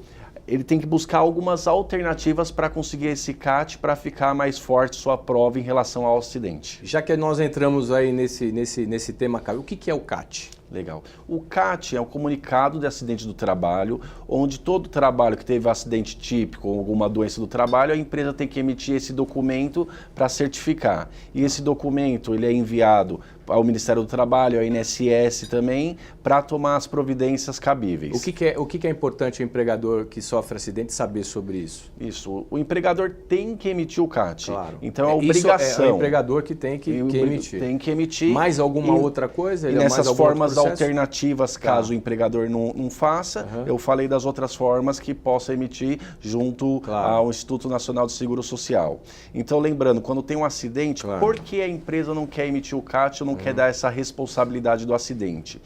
ele tem que buscar algumas alternativas para conseguir esse CAT para ficar mais forte sua prova em relação ao acidente. Já que nós entramos aí nesse tema, o que é o CAT? Legal. O CAT é o comunicado de acidente do trabalho, onde todo trabalho que teve acidente típico ou alguma doença do trabalho, a empresa tem que emitir esse documento para certificar. E esse documento ele é enviado ao Ministério do Trabalho, ao INSS também, para tomar as providências cabíveis. O que é importante o empregador que sofre acidente saber sobre isso? Isso. O empregador tem que emitir o CAT. Claro. Então é obrigação. É o empregador que tem que emitir. Tem que emitir. Mais alguma outra coisa? E nessas formas alternativas, caso o empregador não faça, eu falei das outras formas que possa emitir junto ao Instituto Nacional de Seguro Social. Então, lembrando, quando tem um acidente, por que a empresa não quer emitir o CAT ou não quer dar essa responsabilidade do acidente?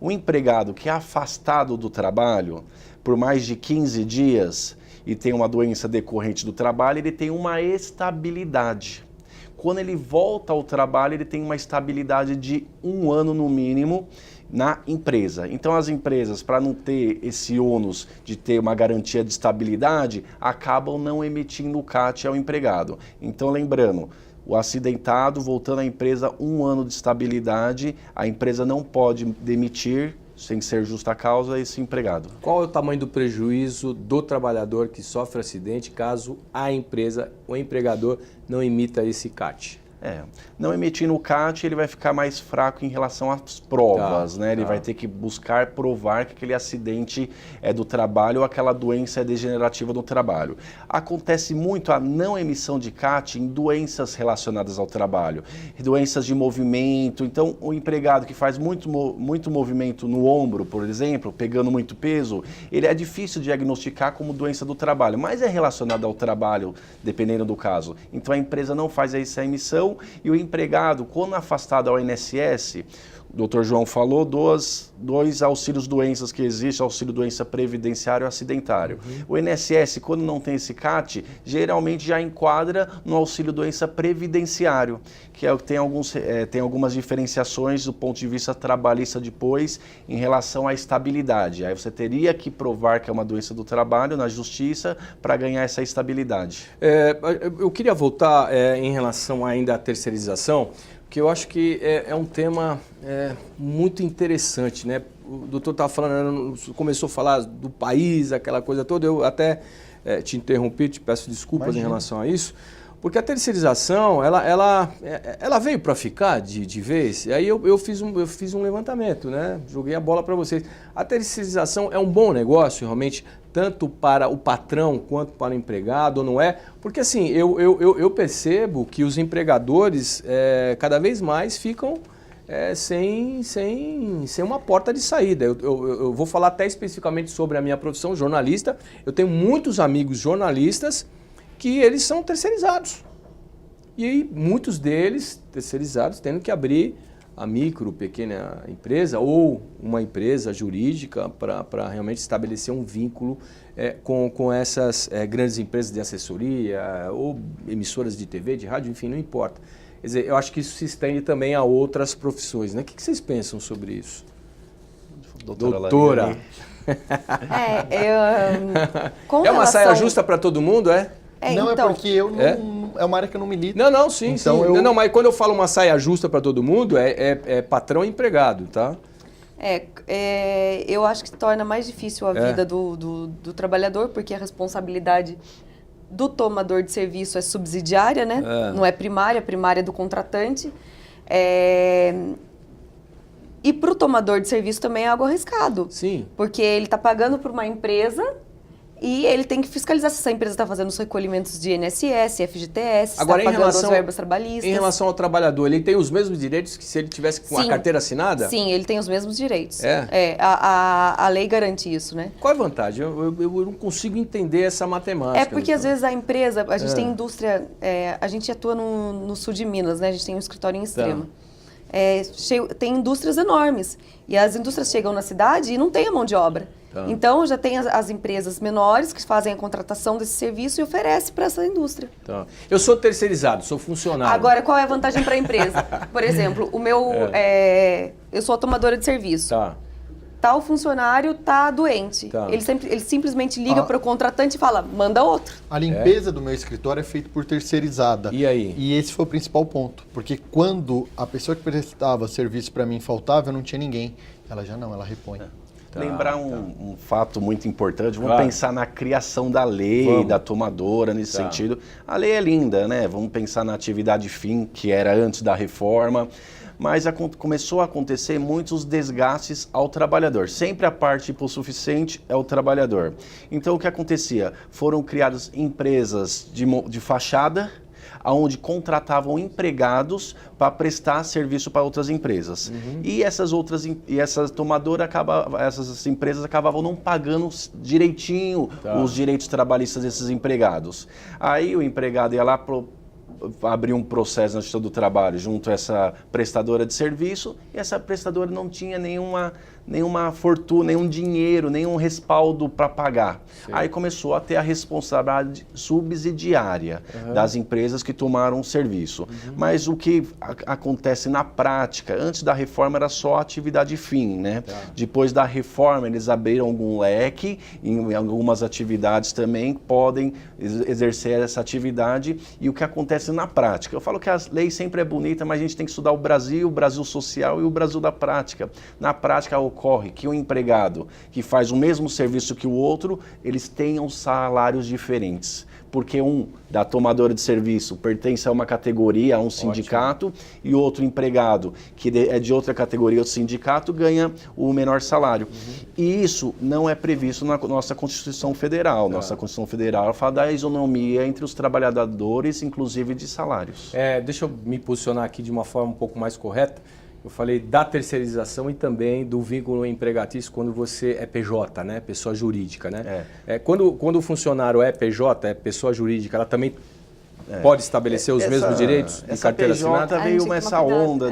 O empregado que é afastado do trabalho por mais de 15 dias e tem uma doença decorrente do trabalho, ele tem uma estabilidade. Quando ele volta ao trabalho, ele tem uma estabilidade de 1 ano no mínimo na empresa. Então as empresas, para não ter esse ônus de ter uma garantia de estabilidade, acabam não emitindo o CAT ao empregado. Então lembrando, o acidentado voltando à empresa 1 ano de estabilidade, a empresa não pode demitir, sem ser justa causa, esse empregado. Qual é o tamanho do prejuízo do trabalhador que sofre acidente caso a empresa, o empregador, não emita esse CAT? Não emitindo o CAT, ele vai ficar mais fraco em relação às provas, né? Ele vai ter que buscar provar que aquele acidente é do trabalho ou aquela doença é degenerativa do trabalho. Acontece muito a não emissão de CAT em doenças relacionadas ao trabalho, doenças de movimento. Então, o empregado que faz muito movimento no ombro, por exemplo, pegando muito peso, ele é difícil diagnosticar como doença do trabalho, mas é relacionado ao trabalho, dependendo do caso. Então, a empresa não faz essa emissão. E o empregado, quando afastado ao INSS, o Dr. João falou, dois auxílios doenças que existem, auxílio doença previdenciário e acidentário. O INSS, quando não tem esse CAT, geralmente já enquadra no auxílio doença previdenciário, que é o que tem algumas diferenciações do ponto de vista trabalhista depois em relação à estabilidade. Aí você teria que provar que é uma doença do trabalho na justiça para ganhar essa estabilidade. Eu queria voltar em relação ainda à terceirização, que eu acho que é um tema muito interessante, né? O doutor estava falando, começou a falar do país, aquela coisa toda, eu até te interrompi, te peço desculpas em relação a isso, porque a terceirização, ela veio para ficar de vez, e aí eu fiz um levantamento, né? Joguei a bola para vocês. A terceirização é um bom negócio, realmente, tanto para o patrão quanto para o empregado, não é? Porque assim, eu percebo que os empregadores cada vez mais ficam sem uma porta de saída. Eu vou falar até especificamente sobre a minha profissão, jornalista. Eu tenho muitos amigos jornalistas que eles são terceirizados. E aí, muitos deles, terceirizados, tendo que abrir a micro, pequena empresa ou uma empresa jurídica para realmente estabelecer um vínculo com essas grandes empresas de assessoria ou emissoras de TV, de rádio, enfim, não importa. Quer dizer, eu acho que isso se estende também a outras profissões, né? O que vocês pensam sobre isso? Doutora. É uma saia justa para todo mundo, é? Não, então, é porque eu não... É uma área que eu não milito. Não, sim, Então sim. Não, mas quando eu falo uma saia justa para todo mundo, é patrão e empregado, tá? Eu acho que torna mais difícil a vida do trabalhador, porque a responsabilidade do tomador de serviço é subsidiária, né? Não é primária, a primária é do contratante. E para o tomador de serviço também é algo arriscado. Sim. Porque ele está pagando para uma empresa e ele tem que fiscalizar se essa empresa está fazendo os recolhimentos de INSS, FGTS, se está pagando as verbas trabalhistas. Em relação ao trabalhador, ele tem os mesmos direitos que se ele tivesse com a carteira assinada? Sim, ele tem os mesmos direitos. A lei garante isso, né? Qual é a vantagem? Eu não consigo entender essa matemática. É porque às vezes a empresa, a gente tem indústria, a gente atua no sul de Minas, né? A gente tem um escritório em Extrema. Tem indústrias enormes e as indústrias chegam na cidade e não tem a mão de obra. Então já tem as empresas menores que fazem a contratação desse serviço e oferecem para essa indústria. Eu sou terceirizado, sou funcionário. Agora, qual é a vantagem para a empresa? Por exemplo, eu sou a tomadora de serviço. Tal funcionário está doente. Ele simplesmente liga para o contratante e fala, manda outro. A limpeza do meu escritório é feita por terceirizada. E aí? E esse foi o principal ponto. Porque quando a pessoa que prestava serviço para mim faltava, eu não tinha ninguém. Ela repõe. Lembrar um fato muito importante, vamos pensar na criação da lei, da tomadora nesse sentido. A lei é linda, né? Vamos pensar na atividade fim, que era antes da reforma. Mas começou a acontecer muitos desgastes ao trabalhador. Sempre a parte hipossuficiente é o trabalhador. Então o que acontecia? Foram criadas empresas de fachada, onde contratavam empregados para prestar serviço para outras empresas. E essas essas empresas acabavam não pagando direitinho os direitos trabalhistas desses empregados. Aí o empregado ia lá abrir um processo na Justiça do Trabalho junto a essa prestadora de serviço e essa prestadora não tinha nenhuma fortuna, nenhum dinheiro, nenhum respaldo para pagar. Aí começou a ter a responsabilidade subsidiária das empresas que tomaram o serviço. Mas o que acontece na prática, antes da reforma era só atividade fim, né? Depois da reforma eles abriram algum leque, em algumas atividades também podem exercer essa atividade e o que acontece na prática. Eu falo que a lei sempre é bonita, mas a gente tem que estudar o Brasil social e o Brasil da prática. Na prática ocorre que um empregado que faz o mesmo serviço que o outro, eles tenham salários diferentes. Porque um da tomadora de serviço pertence a uma categoria, a um sindicato, e outro empregado que é de outra categoria, outro sindicato, ganha o menor salário. E isso não é previsto na nossa Constituição Federal. Nossa Constituição Federal fala da isonomia entre os trabalhadores, inclusive de salários. Deixa eu me posicionar aqui de uma forma um pouco mais correta. Eu falei da terceirização e também do vínculo empregatício quando você é PJ, né? Pessoa jurídica, né? Quando o funcionário é PJ, é pessoa jurídica, ela também pode estabelecer os mesmos direitos de carteira assinada? Essa PJ veio nessa onda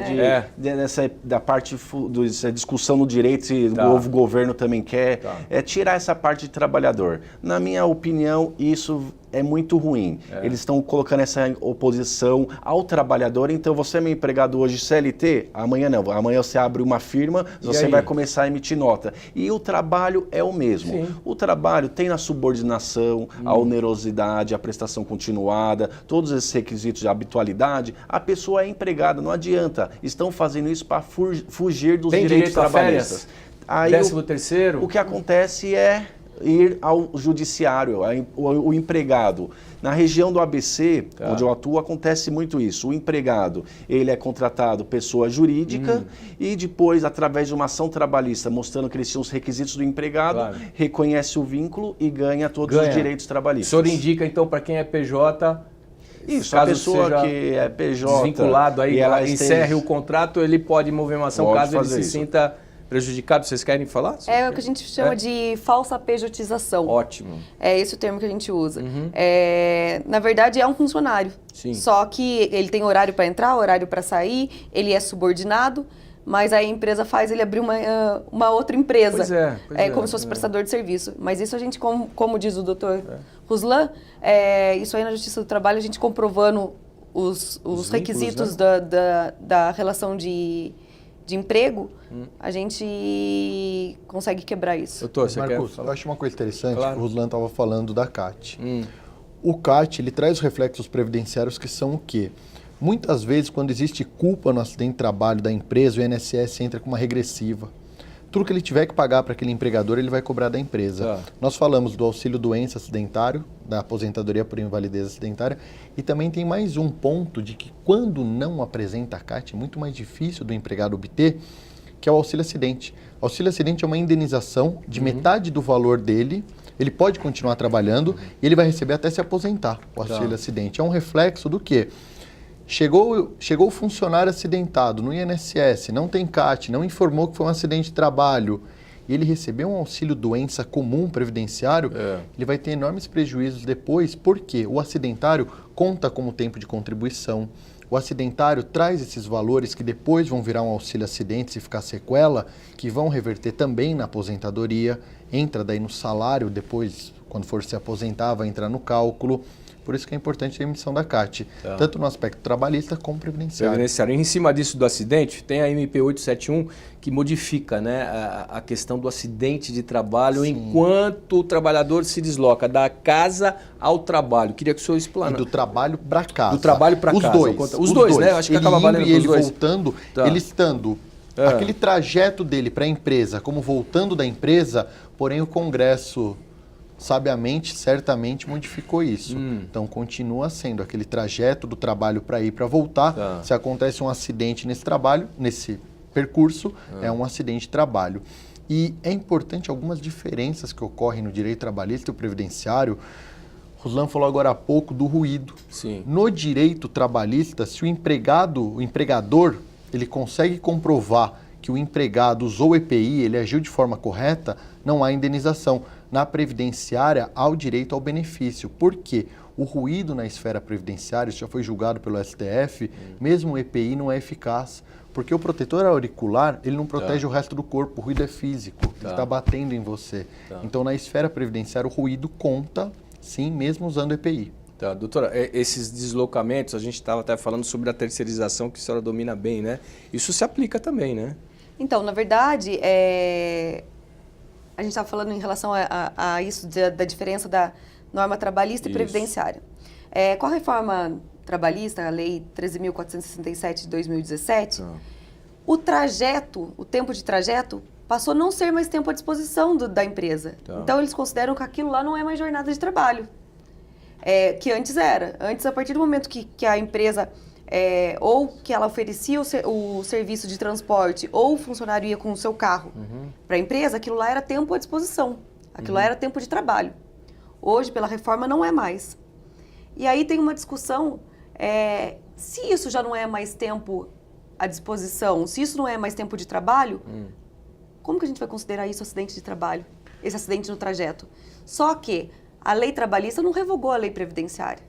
da parte dessa discussão no direito e o novo governo também quer, tirar essa parte de trabalhador. Na minha opinião, isso é muito ruim. Eles estão colocando essa oposição ao trabalhador. Então, você é meu empregado hoje CLT, amanhã não. Amanhã você abre uma firma, você vai começar a emitir nota. E o trabalho é o mesmo. Sim. O trabalho tem a subordinação, a onerosidade, a prestação continuada, todos esses requisitos de habitualidade. A pessoa é empregada, não adianta. Estão fazendo isso para fugir dos direitos trabalhistas. Aí, 13º? O que acontece é ir ao judiciário, o empregado. Na região do ABC, onde eu atuo, acontece muito isso. O empregado, ele é contratado pessoa jurídica e depois, através de uma ação trabalhista, mostrando que eles tinham os requisitos do empregado, reconhece o vínculo e ganha todos os direitos trabalhistas. O senhor indica, então, para quem é PJ... Isso, a pessoa que é PJ... desvinculado, aí ela encerre o o contrato, ele pode mover uma ação caso ele se sinta prejudicado. Vocês querem falar? É o que a gente chama de falsa pejotização. Ótimo. É esse o termo que a gente usa. Na verdade, é um funcionário. Sim. Só que ele tem horário para entrar, horário para sair, ele é subordinado, mas aí a empresa faz ele abrir uma outra empresa. Pois é. Como se fosse prestador de serviço. Mas isso a gente, como diz o doutor Ruslan, isso aí na Justiça do Trabalho, a gente comprovando os requisitos, né, da relação de emprego, a gente consegue quebrar isso. Doutor, você Marcos, quer falar? eu acho uma coisa interessante que o Ruslan estava falando da CAT. O CAT, ele traz reflexos previdenciários que são o quê? Muitas vezes, quando existe culpa no acidente de trabalho da empresa, o INSS entra com uma regressiva. Tudo que ele tiver que pagar para aquele empregador, ele vai cobrar da empresa. Nós falamos do auxílio doença acidentário, da aposentadoria por invalidez acidentária, e também tem mais um ponto de que quando não apresenta a CAT, é muito mais difícil do empregado obter, que é o auxílio acidente. O auxílio acidente é uma indenização de metade do valor dele, ele pode continuar trabalhando e ele vai receber até se aposentar, o auxílio acidente. É um reflexo do quê? Chegou o funcionário acidentado no INSS, não tem CAT, não informou que foi um acidente de trabalho, e ele recebeu um auxílio doença comum previdenciário, ele vai ter enormes prejuízos depois, porque o acidentário conta como tempo de contribuição, o acidentário traz esses valores que depois vão virar um auxílio acidente se ficar sequela, que vão reverter também na aposentadoria, entra daí no salário, depois, quando for se aposentar, vai entrar no cálculo. Por isso que é importante a emissão da CAT, tanto no aspecto trabalhista como previdenciário. Em cima disso do acidente, tem a MP 871 que modifica, né, a questão do acidente de trabalho enquanto o trabalhador se desloca da casa ao trabalho. Queria que o senhor explanasse. E do trabalho para casa. Do trabalho para casa. Os dois, né? Acho que acaba valendo para os dois. Voltando, ele estando aquele trajeto dele para a empresa, como voltando da empresa, porém o Congresso sabiamente, certamente modificou isso. Então continua sendo aquele trajeto do trabalho para ir para voltar. Se acontece um acidente nesse trabalho, nesse percurso, é um acidente de trabalho. E é importante algumas diferenças que ocorrem no direito trabalhista e o previdenciário. Ruslan falou agora há pouco do ruído. No direito trabalhista, se o empregador, ele consegue comprovar que o empregado usou o EPI, ele agiu de forma correta, não há indenização. Na previdenciária, há o direito ao benefício. Por quê? O ruído na esfera previdenciária, isso já foi julgado pelo STF, mesmo o EPI não é eficaz. Porque o protetor auricular, ele não protege o resto do corpo, o ruído é físico, ele está batendo em você. Então, na esfera previdenciária, o ruído conta, sim, mesmo usando o EPI. Doutora, esses deslocamentos, a gente estava até falando sobre a terceirização, que a senhora domina bem, né? Isso se aplica também, né? Então, na verdade, a gente estava falando em relação a isso, da diferença da norma trabalhista e previdenciária. Com a reforma trabalhista, a Lei 13.467 de 2017, o tempo de trajeto, passou a não ser mais tempo à disposição da empresa. Então, eles consideram que aquilo lá não é mais jornada de trabalho, que antes era. Antes, a partir do momento que a empresa... ou que ela oferecia o serviço de transporte, ou o funcionário ia com o seu carro para a empresa, aquilo lá era tempo à disposição, aquilo lá era tempo de trabalho. Hoje, pela reforma, não é mais. E aí tem uma discussão, se isso já não é mais tempo à disposição, se isso não é mais tempo de trabalho, como que a gente vai considerar isso acidente de trabalho, esse acidente no trajeto? Só que a lei trabalhista não revogou a lei previdenciária.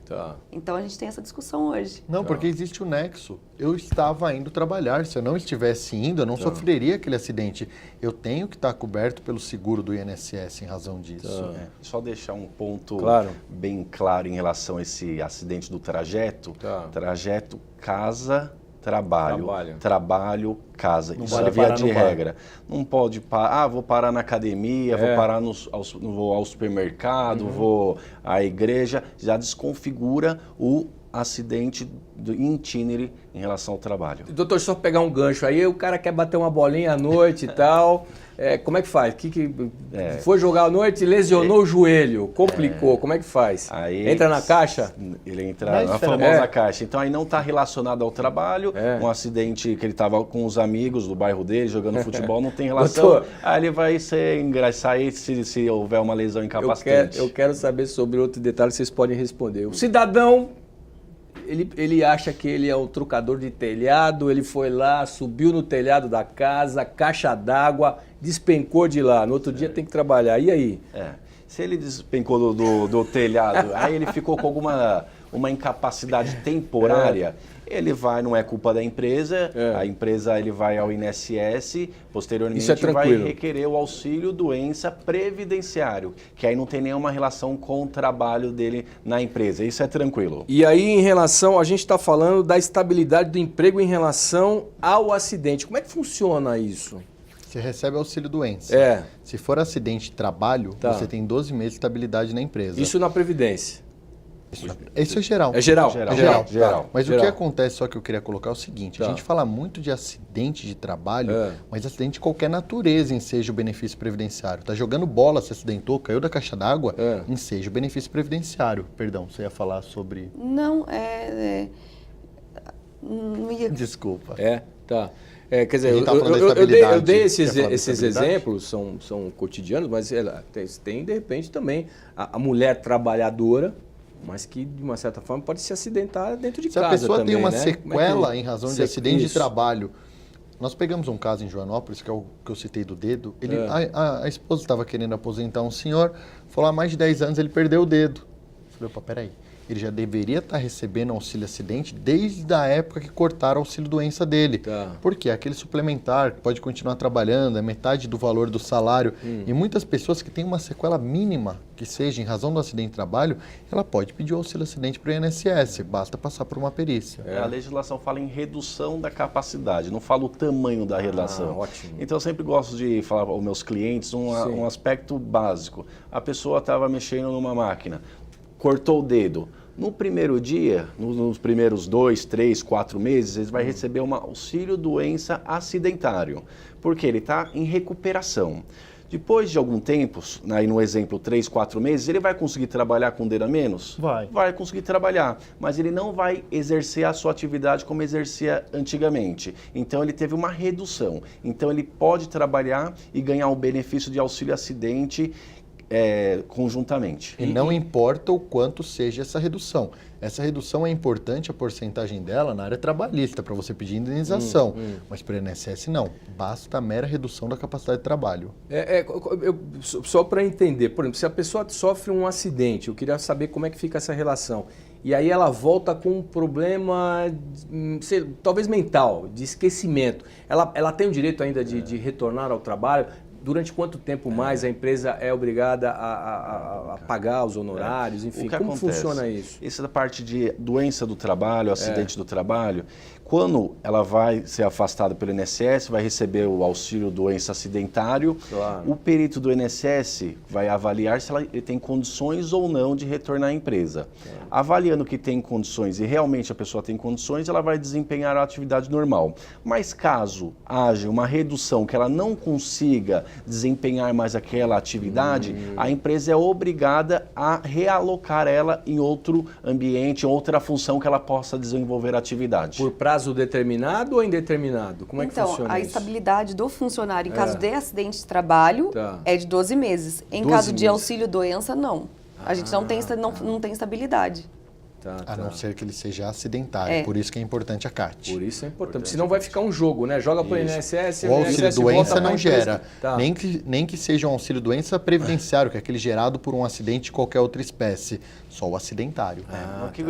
Então a gente tem essa discussão hoje. Não, porque existe o nexo. Eu estava indo trabalhar. Se eu não estivesse indo, eu não sofreria aquele acidente. Eu tenho que estar coberto pelo seguro do INSS em razão disso. Só deixar um ponto bem claro em relação a esse acidente do trajeto. Trajeto casa... Trabalho, casa. Isso é via de regra. Não pode parar, vou parar na academia, vou parar vou ao supermercado, vou à igreja. Já desconfigura o acidente in itinere em relação ao trabalho. Doutor, só pegar um gancho aí, o cara quer bater uma bolinha à noite e tal, como é que faz? Foi jogar à noite, lesionou o joelho, complicou, como é que faz? Aí, entra na caixa? Ele entra na famosa caixa. Então aí não está relacionado ao trabalho, um acidente que ele estava com os amigos do bairro dele, jogando futebol, não tem relação. Doutor, aí ele vai sair se houver uma lesão incapacitante. Eu quero saber sobre outro detalhe, vocês podem responder. O cidadão... Ele acha que ele é o trucador de telhado, ele foi lá, subiu no telhado da casa, caixa d'água, despencou de lá. No outro dia tem que trabalhar. E aí? Se ele despencou do telhado, aí ele ficou com uma incapacidade temporária, ele vai, não é culpa da empresa, a empresa ele vai ao INSS, posteriormente vai requerer o auxílio doença previdenciário, que aí não tem nenhuma relação com o trabalho dele na empresa, isso é tranquilo. E aí em relação, a gente está falando da estabilidade do emprego em relação ao acidente, como é que funciona isso? Você recebe auxílio doença. Se for acidente de trabalho, você tem 12 meses de estabilidade na empresa. Isso na Previdência? Isso é geral. É geral. Geral. Mas Geral. o que acontece, só que eu queria colocar é o seguinte, a gente fala muito de acidente de trabalho, mas acidente de qualquer natureza enseja o benefício previdenciário. Tá jogando bola, se acidentou, caiu da caixa d'água, enseja o benefício previdenciário. Perdão, você ia falar sobre... Não, não ia... Desculpa. Tá. Quer dizer, A gente tava falando da eu estabilidade. dei Quer falar da esses estabilidade? exemplos, são cotidianos, mas tem, de repente, também a mulher trabalhadora, mas que, de uma certa forma, pode se acidentar dentro de Se casa a pessoa também, tem uma né? sequela em razão de acidente de Isso. trabalho, nós pegamos um caso em Joanópolis, que é o que eu citei do dedo, a esposa estava querendo aposentar um senhor, falou há mais de 10 anos ele perdeu o dedo. Eu falei, opa, peraí, ele já deveria estar recebendo auxílio acidente desde a época que cortaram o auxílio doença dele. Tá. Porque aquele suplementar que pode continuar trabalhando, é metade do valor do salário. E muitas pessoas que têm uma sequela mínima, que seja em razão do acidente de trabalho, ela pode pedir o auxílio acidente para o INSS, basta passar por uma perícia. A legislação fala em redução da capacidade, não fala o tamanho da redação. Ótimo. Então eu sempre gosto de falar aos meus clientes um aspecto básico. A pessoa estava mexendo numa máquina, cortou o dedo. No primeiro dia, nos primeiros 2, 3, 4 meses, ele vai receber um auxílio doença acidentário, porque ele está em recuperação. Depois de algum tempo, aí no exemplo 3, 4 meses, ele vai conseguir trabalhar com dedo a menos? Vai conseguir trabalhar, mas ele não vai exercer a sua atividade como exercia antigamente. Então ele teve uma redução. Então ele pode trabalhar e ganhar o benefício de auxílio acidente conjuntamente. E não importa o quanto seja essa redução. Essa redução é importante, a porcentagem dela na área trabalhista, para você pedir indenização. Mas para o INSS não. Basta a mera redução da capacidade de trabalho. Só para entender, por exemplo, se a pessoa sofre um acidente, eu queria saber como é que fica essa relação. E aí ela volta com um problema, talvez mental, de esquecimento. Ela tem o direito ainda de retornar ao trabalho? Durante quanto tempo mais a empresa é obrigada a pagar os honorários? Enfim, como funciona isso? Essa parte de doença do trabalho, acidente do trabalho, quando ela vai ser afastada pelo INSS, vai receber o auxílio doença acidentário, o perito do INSS vai avaliar se ele tem condições ou não de retornar à empresa. Avaliando que tem condições e realmente a pessoa tem condições, ela vai desempenhar a atividade normal. Mas caso haja uma redução que ela não consiga desempenhar mais aquela atividade, a empresa é obrigada a realocar ela em outro ambiente, outra função que ela possa desenvolver a atividade. Por prazo determinado ou indeterminado? Como é que funciona Então, a isso? estabilidade do funcionário em caso de acidente de trabalho é de 12 meses. Em 12 caso de meses. auxílio-doença, não. A gente não tem estabilidade. A não ser que ele seja acidentário. Por isso que é importante a CAT. Por isso é importante. Senão vai ficar um jogo, né? Joga para o INSS, O auxílio-doença não gera, Tá. nem que seja um auxílio-doença previdenciário, que é aquele gerado por um acidente de qualquer outra espécie. Só o acidentário.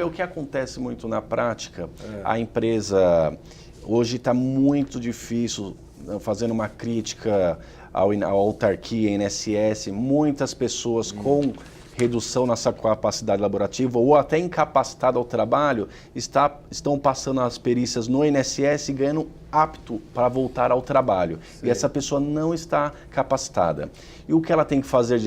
O que acontece muito na prática, a empresa hoje está muito difícil, fazendo uma crítica à autarquia, INSS, muitas pessoas com redução na sua capacidade laborativa ou até incapacitado ao trabalho, estão passando as perícias no INSS e ganhando apto para voltar ao trabalho. Sim. E essa pessoa não está capacitada. E o que ela tem que fazer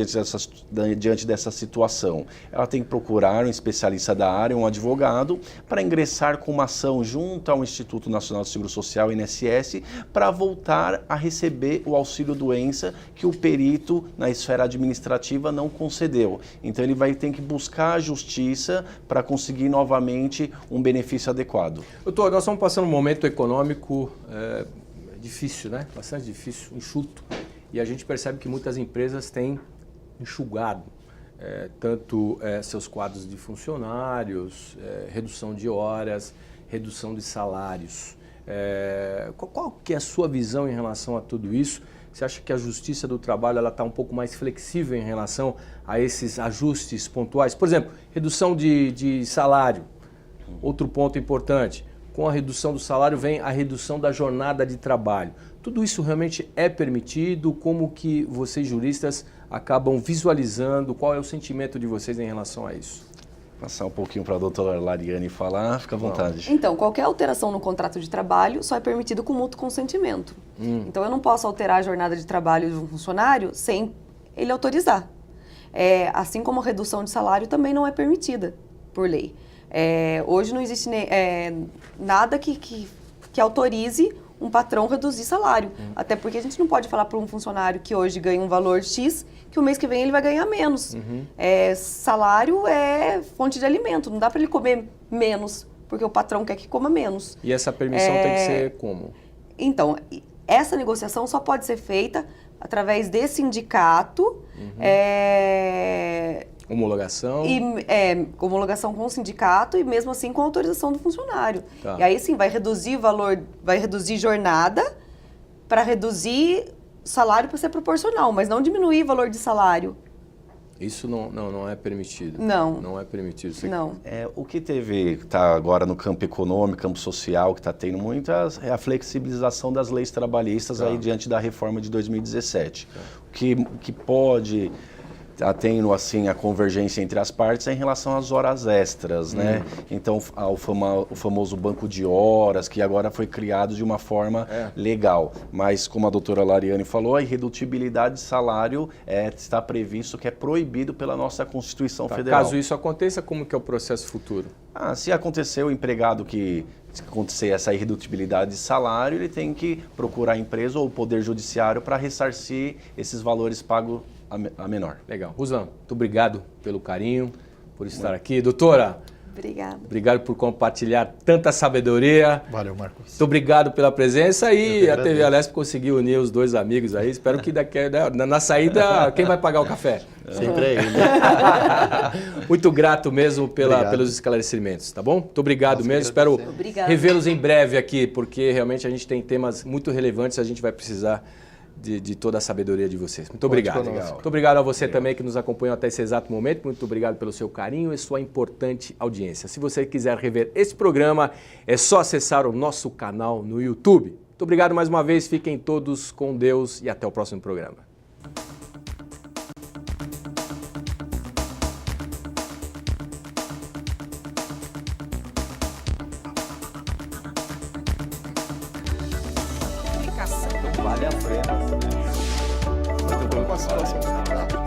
diante dessa situação? Ela tem que procurar um especialista da área, um advogado, para ingressar com uma ação junto ao Instituto Nacional de Seguro Social, INSS, para voltar a receber o auxílio-doença que o perito na esfera administrativa não concedeu. Então ele vai ter que buscar a justiça para conseguir novamente um benefício adequado. Doutor, nós estamos passando um momento econômico difícil, né? Bastante difícil, enxuto. E a gente percebe que muitas empresas têm enxugado tanto seus quadros de funcionários, redução de horas, redução de salários. Qual que é a sua visão em relação a tudo isso? Você acha que a Justiça do Trabalho está um pouco mais flexível em relação a esses ajustes pontuais? Por exemplo, redução de salário. Outro ponto importante, com a redução do salário vem a redução da jornada de trabalho. Tudo isso realmente é permitido? Como que vocês juristas acabam visualizando? Qual é o sentimento de vocês em relação a isso? Passar um pouquinho para a doutora Lariane falar, fica à vontade. Então, qualquer alteração no contrato de trabalho só é permitido com mútuo consentimento. Então, eu não posso alterar a jornada de trabalho de um funcionário sem ele autorizar. Assim como a redução de salário também não é permitida. por lei. Hoje não existe nada que autorize um patrão reduzir salário. Até porque a gente não pode falar para um funcionário que hoje ganha um valor X, que o mês que vem ele vai ganhar menos. Salário é fonte de alimento, não dá para ele comer menos, porque o patrão quer que coma menos. E essa permissão tem que ser como? Então, essa negociação só pode ser feita através de sindicato, homologação? Homologação com o sindicato e mesmo assim com autorização do funcionário. Tá. E aí sim, vai reduzir valor, vai reduzir jornada para reduzir salário para ser proporcional, mas não diminuir o valor de salário. Isso não é permitido. Não. Não é permitido. Não. O que está agora no campo econômico, campo social, que está tendo muitas, é a flexibilização das leis trabalhistas aí diante da reforma de 2017. O que pode estar tendo assim, a convergência entre as partes é em relação às horas extras, né? Então, o famoso banco de horas, que agora foi criado de uma forma legal. Mas, como a doutora Lariane falou, a irredutibilidade de salário está previsto, que é proibido pela nossa Constituição Federal. Caso isso aconteça, como que é o processo futuro? Se acontecer o empregado se acontecer essa irredutibilidade de salário, ele tem que procurar a empresa ou o Poder Judiciário para ressarcir esses valores pagos a menor. Legal. Ruslan, muito obrigado pelo carinho, por estar aqui. Doutora, Obrigada. obrigado por compartilhar tanta sabedoria. Valeu, Marcos. Muito obrigado pela presença e a agradeço. TV Alesp conseguiu unir os dois amigos aí. Espero que na saída, quem vai pagar o café? Sempre é ele. Muito grato mesmo Obrigado. pelos esclarecimentos, tá bom? Muito obrigado Nossa, mesmo. Espero Obrigada. revê-los em breve aqui, porque realmente a gente tem temas muito relevantes, a gente vai precisar de toda a sabedoria de vocês. Muito obrigado. conosco. Muito obrigado a você também que nos acompanhou até esse exato momento. Muito obrigado pelo seu carinho e sua importante audiência. Se você quiser rever esse programa, é só acessar o nosso canal no YouTube. Muito obrigado mais uma vez. Fiquem todos com Deus e até o próximo programa. Vale a pena. Uma situação.